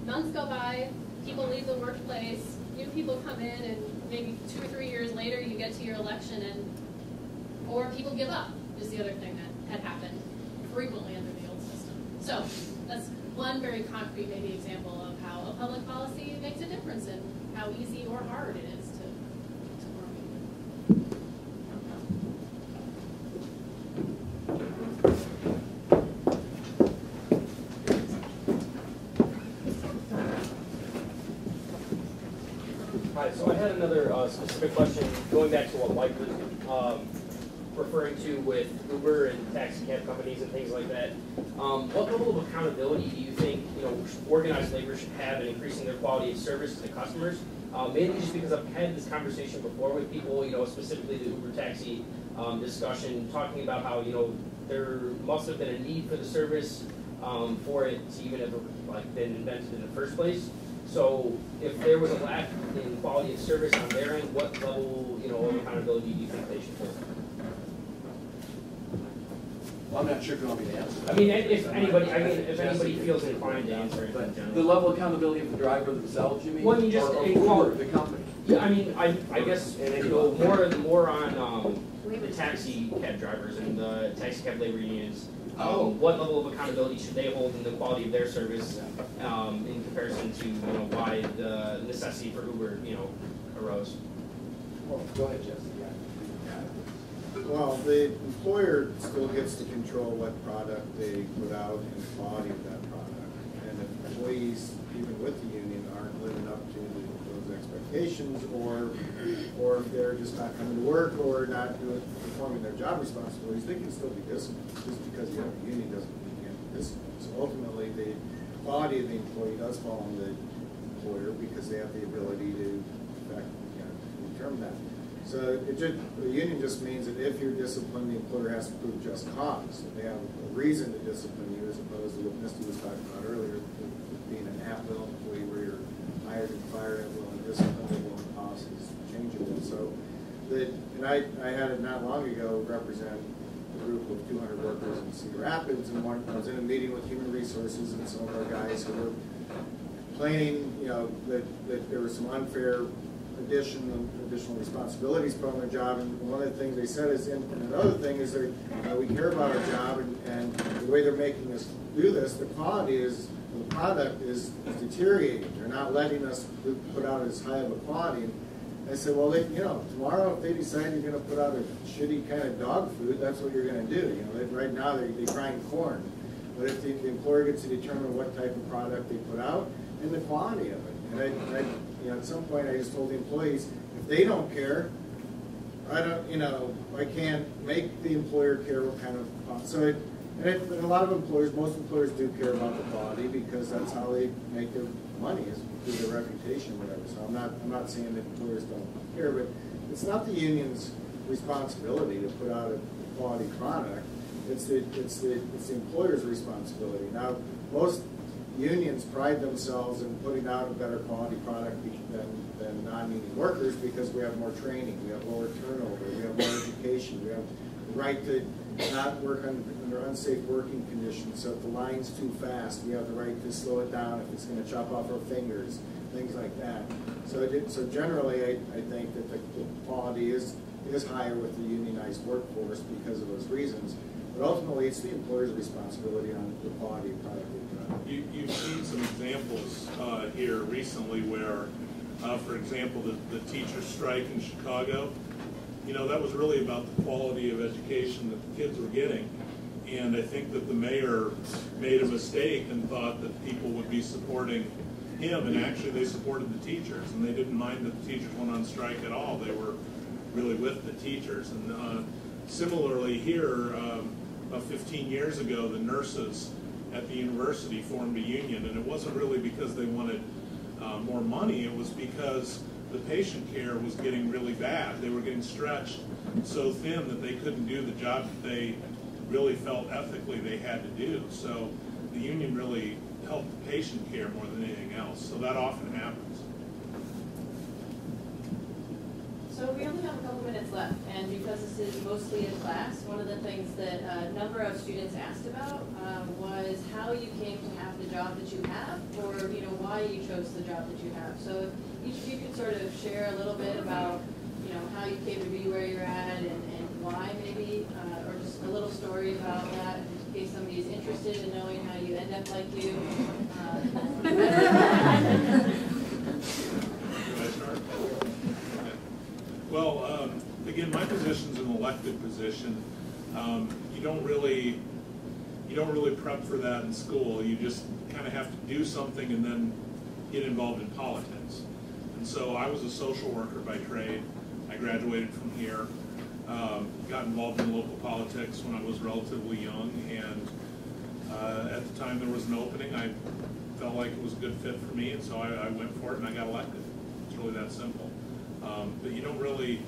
months go by, people leave the workplace, new people come in, and maybe 2 or 3 years later, you get to your election or people give up is the other thing that had happened frequently under the old system. So that's one very concrete maybe example of how a public policy makes a difference in how easy or hard it is to work. Hi, so I had another specific question, going back to what Mike was referring to with Uber and taxi cab companies and things like that. What level of accountability do you think organized labor should have in increasing their quality of service to the customers? Mainly just because I've had this conversation before with people, specifically the Uber taxi discussion, talking about how there must have been a need for the service for it to even have been invented in the first place. So if there was a lack in quality of service on their end, what level of accountability do you think they should hold? Well, I'm not sure if you want me to answer that. I mean, if anybody feels inclined to answer it in general. The level of accountability of the driver themselves, you mean? Well, I mean, just or Uber, the company. Yeah, I mean, I guess more on the taxi cab drivers and the taxi cab labor unions. What level of accountability should they hold in the quality of their service in comparison to why the necessity for Uber arose? Well, go ahead, Jesse. Well, the employer still gets to control what product they put out and the quality of that product. And if employees, even with the union, aren't living up to those expectations, or if they're just not coming to work or not performing their job responsibilities, they can still be disciplined. Just because you have a union doesn't mean you can't be disciplined. So ultimately, the quality of the employee does fall on the employer because they have the ability to determine that. So the union just means that if you're disciplined, the employer has to prove just cause. That they have a reason to discipline you, as opposed to what Misty was talking about earlier, being an at-will employee where you're hired and fired at will and disciplined at will and policies changeable. So, I had it not long ago represent a group of 200 workers in Cedar Rapids, and I was in a meeting with Human Resources and some of our guys who were complaining, that there was some unfair additional responsibilities put on their job, and one of the things they said is, and another thing is that we care about our job, and the way they're making us do this, the quality is, the product is deteriorating. They're not letting us put out as high of a quality. And I said, well, tomorrow if they decide you're going to put out a shitty kind of dog food, that's what you're going to do. Right now they grind corn, but if the employer gets to determine what type of product they put out and the quality of it, and at some point I just told the employees, if they don't care, I can't make the employer care what kind of, and a lot of employers, most employers do care about the quality because that's how they make their money, is through their reputation or whatever. So I'm not saying that employers don't care, but it's not the union's responsibility to put out a quality product. It's the employer's responsibility. Now, most unions pride themselves in putting out a better quality product than non-union workers because we have more training, we have lower turnover, we have more education, we have the right to not work under unsafe working conditions. So if the line's too fast, we have the right to slow it down if it's going to chop off our fingers, things like that. So generally, I think that the quality is higher with the unionized workforce because of those reasons. But ultimately, it's the employer's responsibility on the quality of product they put out. You've seen some examples here recently where, for example, the teacher strike in Chicago, that was really about the quality of education that the kids were getting. And I think that the mayor made a mistake and thought that people would be supporting him, and actually they supported the teachers, and they didn't mind that the teachers went on strike at all. They were really with the teachers. And similarly here, about 15 years ago, the nurses at the university formed a union, and it wasn't really because they wanted more money. It was because the patient care was getting really bad. They were getting stretched so thin that they couldn't do the job that they really felt ethically they had to do. So the union really helped the patient care more than anything else. So that often happens. So we only have a couple minutes left, and because this is mostly a class, one of the things that a number of students asked about was how you came to have the job that you have, or why you chose the job that you have. So if each of you could sort of share a little bit about how you came to be where you're at and why maybe, or just a little story about that in case somebody's interested in knowing how you end up like you. Can I start? Okay. Well, again, my position's an elected position. You don't really prep for that in school. You just kind of have to do something and then get involved in politics. And so I was a social worker by trade. I graduated from here, got involved in local politics when I was relatively young, and at the time there was an opening. I felt like it was a good fit for me, and so I went for it and I got elected. It's really that simple. But you don't really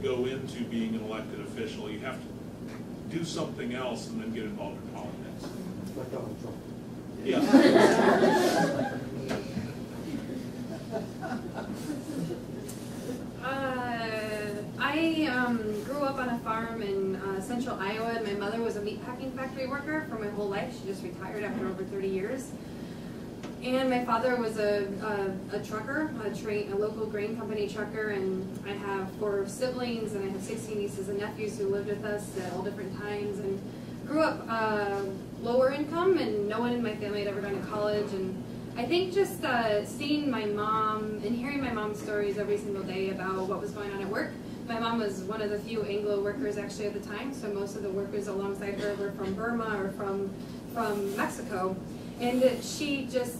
go into being an elected official. You have to do something else and then get involved in politics. Like Donald Trump. Yeah. I grew up on a farm in central Iowa, and my mother was a meatpacking factory worker for my whole life. She just retired after over 30 years. And my father was a trucker, a local grain company trucker, and I have 4 siblings, and I have 16 nieces and nephews who lived with us at all different times, and grew up lower income, and no one in my family had ever gone to college. And I think just seeing my mom and hearing my mom's stories every single day about what was going on at work. My mom was one of the few Anglo workers actually at the time, so most of the workers alongside her were from Burma or from Mexico. And that she just,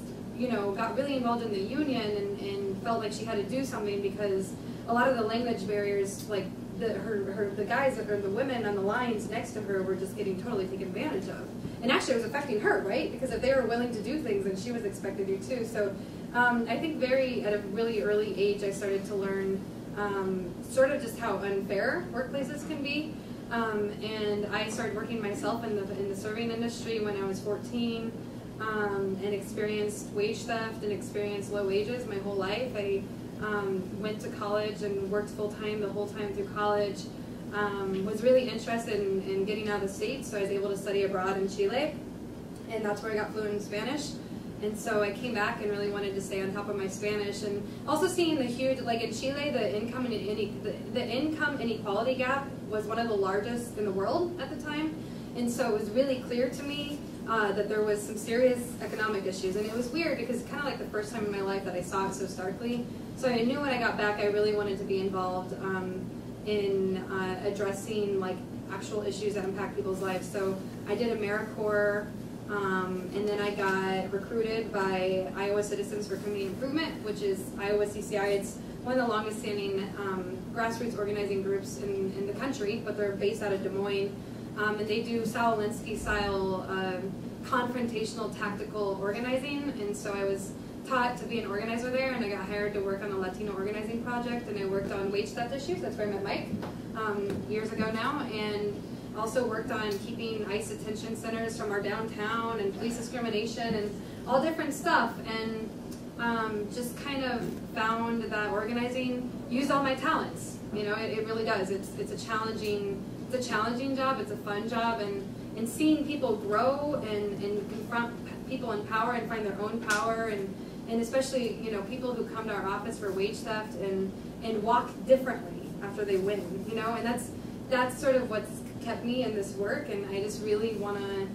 got really involved in the union and felt like she had to do something because a lot of the language barriers, like the guys or the women on the lines next to her were just getting totally taken advantage of. And actually it was affecting her, right? Because if they were willing to do things, then she was expected to too. So I think at a really early age, I started to learn sort of just how unfair workplaces can be. And I started working myself in the serving industry when I was 14, and experienced wage theft and experienced low wages my whole life. I went to college and worked full-time the whole time through college. Was really interested in getting out of the States, so I was able to study abroad in Chile, and that's where I got fluent in Spanish. And so I came back and really wanted to stay on top of my Spanish, and also seeing the huge, like in Chile, the income inequality gap was one of the largest in the world at the time. And so it was really clear to me that there was some serious economic issues. And it was weird because it's kind of like the first time in my life that I saw it so starkly. So I knew when I got back I really wanted to be involved in addressing like actual issues that impact people's lives. So I did AmeriCorps. And then I got recruited by Iowa Citizens for Community Improvement, which is Iowa CCI. It's one of the longest standing grassroots organizing groups in the country, but they're based out of Des Moines. And they do Saul Alinsky style confrontational tactical organizing. And so I was taught to be an organizer there, and I got hired to work on a Latino organizing project, and I worked on wage theft issues. That's where I met Mike years ago now. And also worked on keeping ICE detention centers from our downtown and police discrimination and all different stuff, and just kind of found that organizing used all my talents. It really does. It's a challenging job. It's a fun job, and seeing people grow and confront people in power and find their own power, and especially people who come to our office for wage theft and walk differently after they win. And that's sort of what's kept me in this work, and I just really want to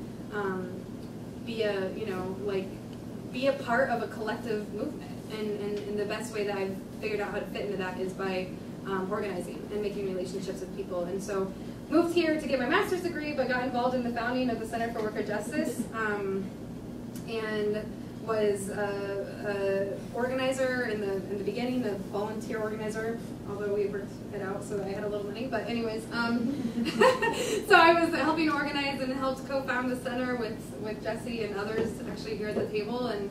be a part of a collective movement, and the best way that I've figured out how to fit into that is by organizing and making relationships with people. And so moved here to get my master's degree, but got involved in the founding of the Center for Worker Justice, and was an organizer in the beginning, a volunteer organizer, although we worked it out so that I had a little money. But anyways, so I was helping organize and helped co-found the center with Jesse and others actually here at the table, and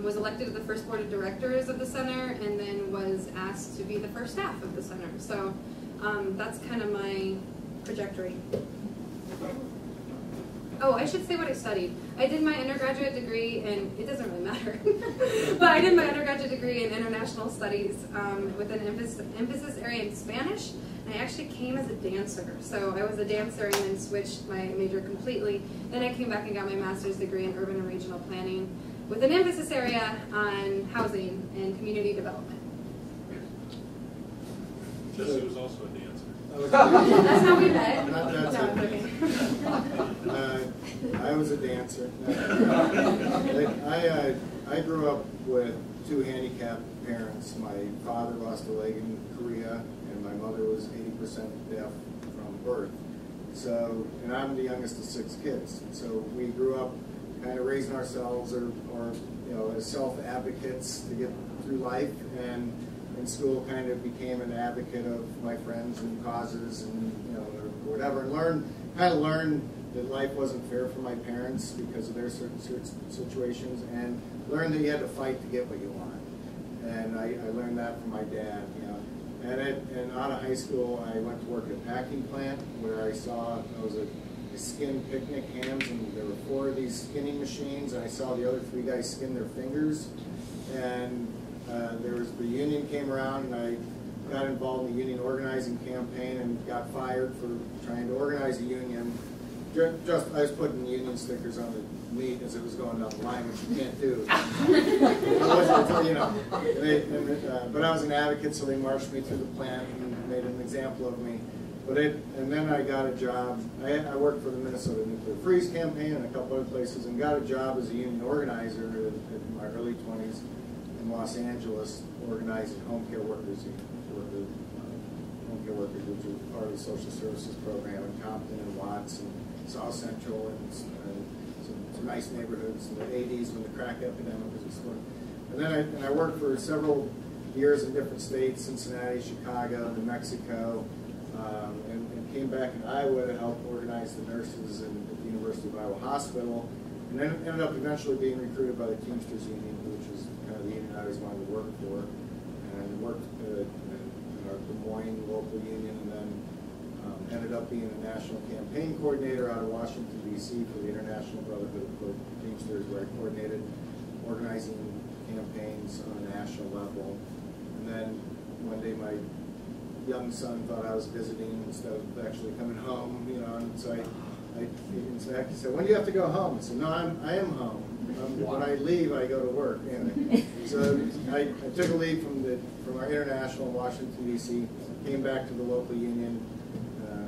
was elected to the first board of directors of the center, and then was asked to be the first staff of the center. So that's kind of my trajectory. Oh, I should say what I studied. I did my undergraduate degree in, it doesn't really matter, but I did my undergraduate degree in international studies with an emphasis area in Spanish. And I actually came as a dancer. So I was a dancer and then switched my major completely. Then I came back and got my master's degree in urban and regional planning with an emphasis area on housing and community development. Jesse was also a dancer. That's how we met. Not that No, type. it's okay. I was a dancer. I grew up with two handicapped parents. My father lost a leg in Korea, and my mother was 80% deaf from birth. So, and I'm the youngest of 6 kids. So we grew up kind of raising ourselves, or you know, as self-advocates to get through life, and in school kind of became an advocate of my friends and causes, and you know, or whatever, and learned that life wasn't fair for my parents because of their certain situations, and learned that you had to fight to get what you want. And I learned that from my dad, you know. And out of high school, I went to work at a packing plant where I saw, it was a skin picnic hams, and there were 4 of these skinning machines, and I saw the other 3 guys skin their fingers. And the union came around, and I got involved in the union organizing campaign and got fired for trying to organize a union. I was putting union stickers on the meat as it was going down the line, which you can't do. You know, but I was an advocate, so they marched me through the plant and made an example of me. And then I got a job. I worked for the Minnesota Nuclear Freeze campaign and a couple other places, and got a job as a union organizer in my early 20s in Los Angeles, organizing home care workers. Home care workers, which was part of the social services program in Compton and Watts and South Central and some nice neighborhoods in the 80s when the crack epidemic was exploding. And then I worked for several years in different states, Cincinnati, Chicago, New Mexico, and came back in Iowa to help organize the nurses at the University of Iowa Hospital, and then ended up eventually being recruited by the Teamsters Union, which was kind of the union I always wanted to work for, and worked in our Des Moines local union, and then ended up being a national campaign coordinator out of Washington, D.C. for the International Brotherhood of Teamsters, where I coordinated organizing campaigns on a national level. And then one day my young son thought I was visiting instead of actually coming home, you know, and so he said, when do you have to go home? I said, no, I am home. When I leave, I go to work. Anyway, so I took a leave from our international in Washington, D.C., came back to the local union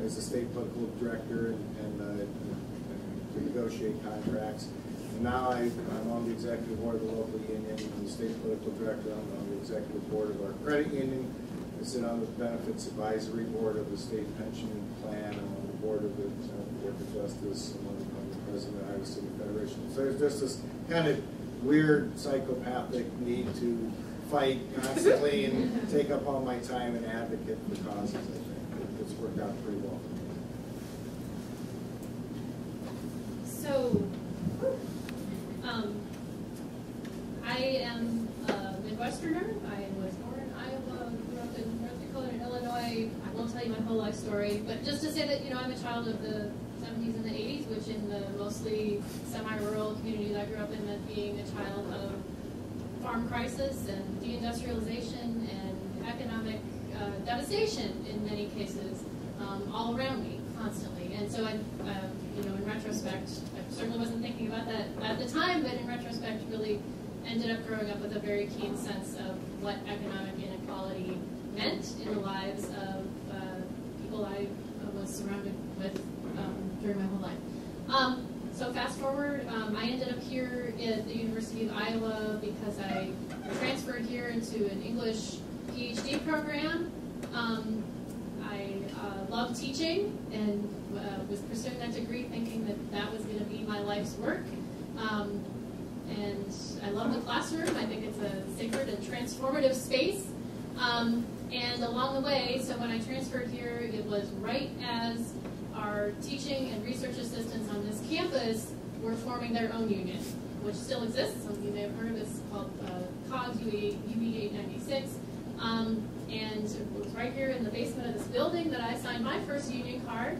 as a state political director and to negotiate contracts. And now I'm on the executive board of the local union. I'm the state political director. I'm on the executive board of our credit union. I sit on the benefits advisory board of the state pension plan. I'm on the board of the Board of Justice. I'm the president of the Iowa City Federation. So there's just this kind of weird psychopathic need to fight constantly and take up all my time and advocate for causes. I think it's worked out pretty well for me. So, I am a Midwesterner. I was born in Iowa, grew up in North Dakota and Illinois. I won't tell you my whole life story, but just to say that, you know, I'm a child of the 70s and the 80s, which in the mostly semi-rural communities I grew up in meant being a child of farm crisis and deindustrialization and economic devastation in many cases, all around me constantly. And so I, you know, in retrospect, I certainly wasn't thinking about that at the time, but in retrospect really ended up growing up with a very keen sense of what economic inequality meant in the lives of people I was surrounded with during my whole life. So fast forward, I ended up here at the University of Iowa because I transferred here into an English PhD program. I love teaching and was pursuing that degree thinking that that was going to be my life's work. And I love the classroom. I think it's a sacred and transformative space. And along the way, so when I transferred here, it was right as our teaching and research assistants on this campus were forming their own union, which still exists. Some of you may have heard of it. It's called COGS UB 896. And it was right here in the basement of this building that I signed my first union card.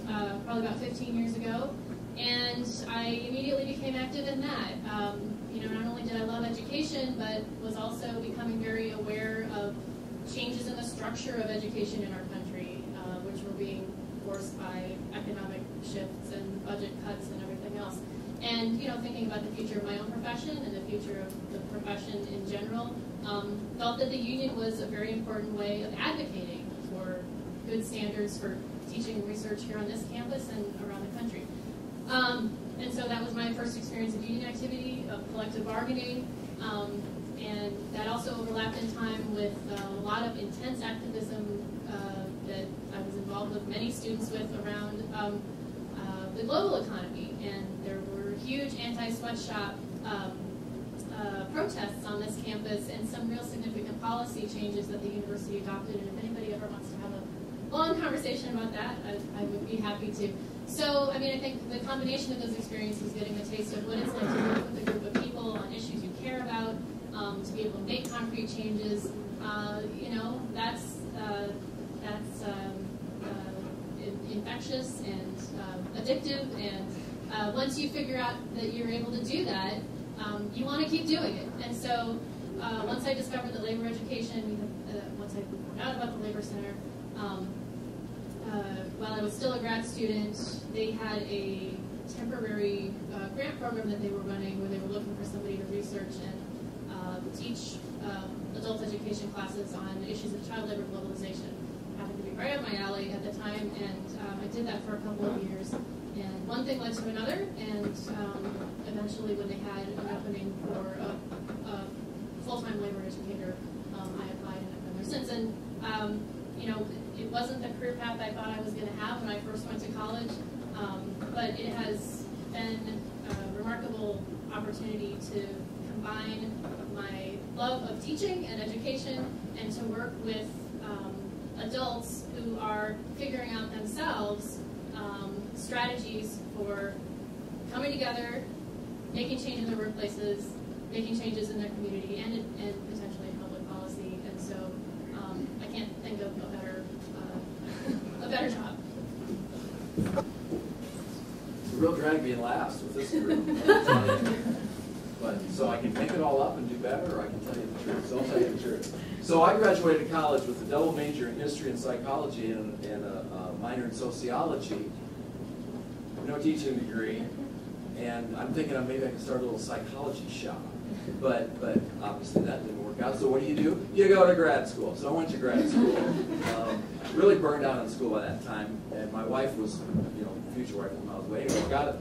probably about 15 years ago, and I immediately became active in that. Not only did I love education, but was also becoming very aware of changes in the structure of education in our country, which were being forced by economic shifts and budget cuts and everything else. And thinking about the future of my own profession and the future of the profession in general, felt that the union was a very important way of advocating for good standards for teaching and research here on this campus and around the country. And so that was my first experience of union activity, of collective bargaining, and that also overlapped in time with a lot of intense activism that I was involved with many students with around the global economy. And there were huge anti-sweatshop protests on this campus and some real significant policy changes that the university adopted. And if anybody ever wants to have a long conversation about that, I would be happy to. So, I think the combination of those experiences, getting a taste of what it's like to work with a group of people on issues you care about, to be able to make concrete changes, that's infectious and addictive. And once you figure out that you're able to do that, you want to keep doing it. And so, once I discovered that labor education, once I found out about the Labor Center, while I was still a grad student, they had a temporary grant program that they were running where they were looking for somebody to research and teach adult education classes on issues of child labor globalization. It happened to be right up my alley at the time, and I did that for a couple of years. And one thing led to another, and eventually when they had an opening for a full-time labor educator, I applied and I've been there since. And it wasn't the career path I thought I was going to have when I first went to college, but it has been a remarkable opportunity to combine my love of teaching and education and to work with adults who are figuring out themselves strategies for coming together, making change in their workplaces, making changes in their community, and potentially in public policy. And so I can't think of a better job. It's a real drag being last with this group. But so I can make it all up and do better, or I can tell you the truth. So I'll tell you the truth. So I graduated college with a double major in history and psychology and a minor in sociology. No teaching degree, and I'm thinking maybe I can start a little psychology shop. But obviously that didn't work out. So what do? You go to grad school. So I went to grad school. Really burned out on school by that time, and my wife was, future wife was miles away.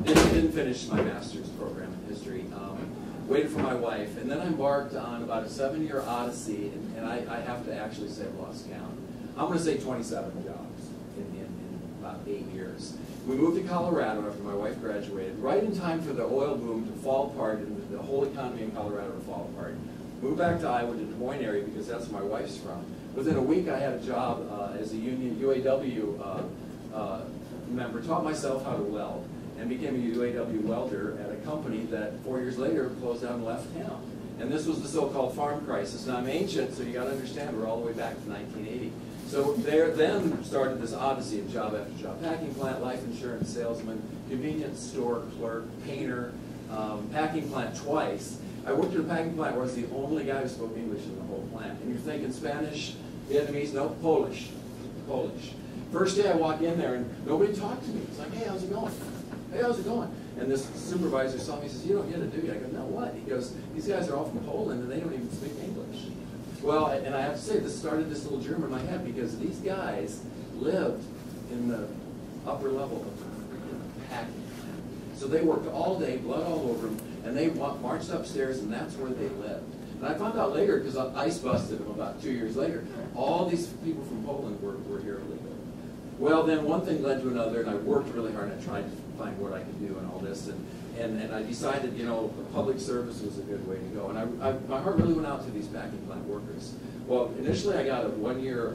Didn't finish my master's program in history. Waited for my wife, and then I embarked on about a 7-year odyssey, and I have to actually say I've lost count. I'm going to say 27 jobs in about 8 years. We moved to Colorado after my wife graduated, right in time for the oil boom to fall apart and the whole economy in Colorado to fall apart. Moved back to Iowa, to Des Moines area, because that's where my wife's from. Within a week, I had a job as a union UAW member, taught myself how to weld, and became a UAW welder at a company that 4 years later closed down and left town. And this was the so-called farm crisis. Now, I'm ancient, so you got to understand we're all the way back to 1980. So there then started this odyssey of job after job. Packing plant, life insurance salesman, convenience store clerk, painter, packing plant twice. I worked at a packing plant where I was the only guy who spoke English in the whole plant. And you're thinking Spanish, Vietnamese, no, Polish. Polish. First day I walk in there and nobody talked to me. It's like, hey, how's it going? Hey, how's it going? And this supervisor saw me and says, you don't get it, do you? I go, no, what? He goes, these guys are all from Poland and they don't even speak English. Well, and I have to say, this started this little germ in my head because these guys lived in the upper level of the packing plant. So they worked all day, blood all over them, and they marched upstairs, and that's where they lived. And I found out later, because I ice busted them about 2 years later, all these people from Poland were here illegally. Well, then one thing led to another, and I worked really hard, and I tried to find what I could do and all this, and I decided, public service was a good way to go. And my heart really went out to these packing plant workers. Well, initially I got a 1-year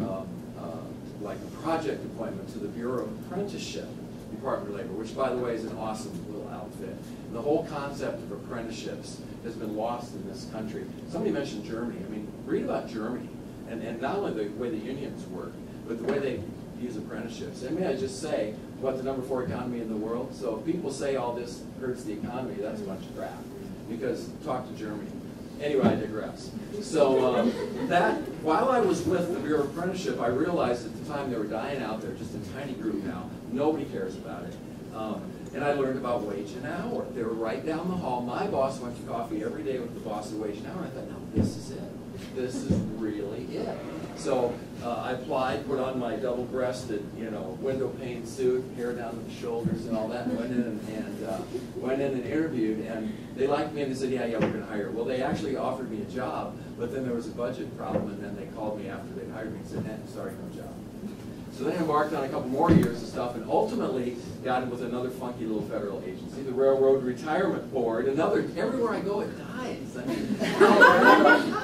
like a project appointment to the Bureau of Apprenticeship, Department of Labor, which, by the way, is an awesome little outfit. And the whole concept of apprenticeships has been lost in this country. Somebody mentioned Germany. I mean, read about Germany, and not only the way the unions work, but the way they use apprenticeships. And may I just say, what the #4 economy in the world? So if people say all this hurts the economy, that's a bunch of crap. Because talk to Germany. Anyway, I digress. So that while I was with the Bureau of Apprenticeship, I realized at the time they were dying out there, just a tiny group now. Nobody cares about it. And I learned about wage and hour. They were right down the hall. My boss went to coffee every day with the boss of wage and hour. And I thought, no, this is it. This is really it. So I applied, put on my double-breasted, window pane suit, hair down to the shoulders and all that, and went in and interviewed. And they liked me, and they said, yeah, we're going to hire you. Well, they actually offered me a job, but then there was a budget problem, and then they called me after they hired me and said, sorry, no job. So then I embarked on a couple more years of stuff, and ultimately got in with another funky little federal agency, the Railroad Retirement Board. Everywhere I go, it dies. I mean,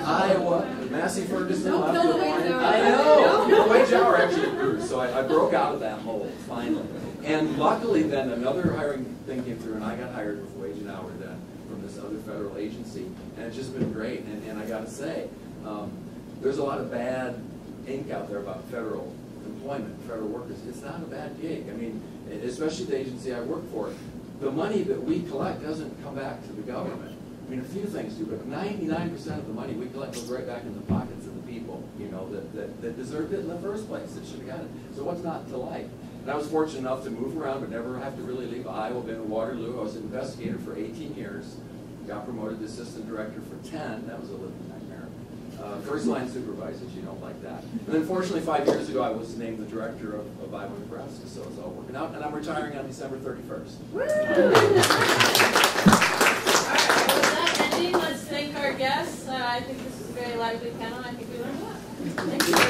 Iowa, Massey Ferguson, Don't kill the wage hour. I know. The wage hour actually grew, so I broke out of that hole finally. And luckily, then another hiring thing came through, and I got hired with wage and hour then from this other federal agency, and it's just been great. And I got to say, there's a lot of bad ink out there about federal employment, federal workers. It's not a bad gig. I mean, especially the agency I work for, the money that we collect doesn't come back to the government. I mean, a few things do, but 99% of the money we collect goes right back in the pockets of the people, that deserved it in the first place, that should have gotten it. So what's not to like? And I was fortunate enough to move around, but never have to really leave Iowa. Been in Waterloo. I was an investigator for 18 years. Got promoted to assistant director for 10. That was a living nightmare. First line supervisors, you don't like that. And then fortunately 5 years ago I was named the director of Iowa, Nebraska, so it's all working out. And I'm retiring on December 31st. All right, well, with that ending, let's thank our guests. I think this was a very lively panel. I think we learned a lot. Thank you.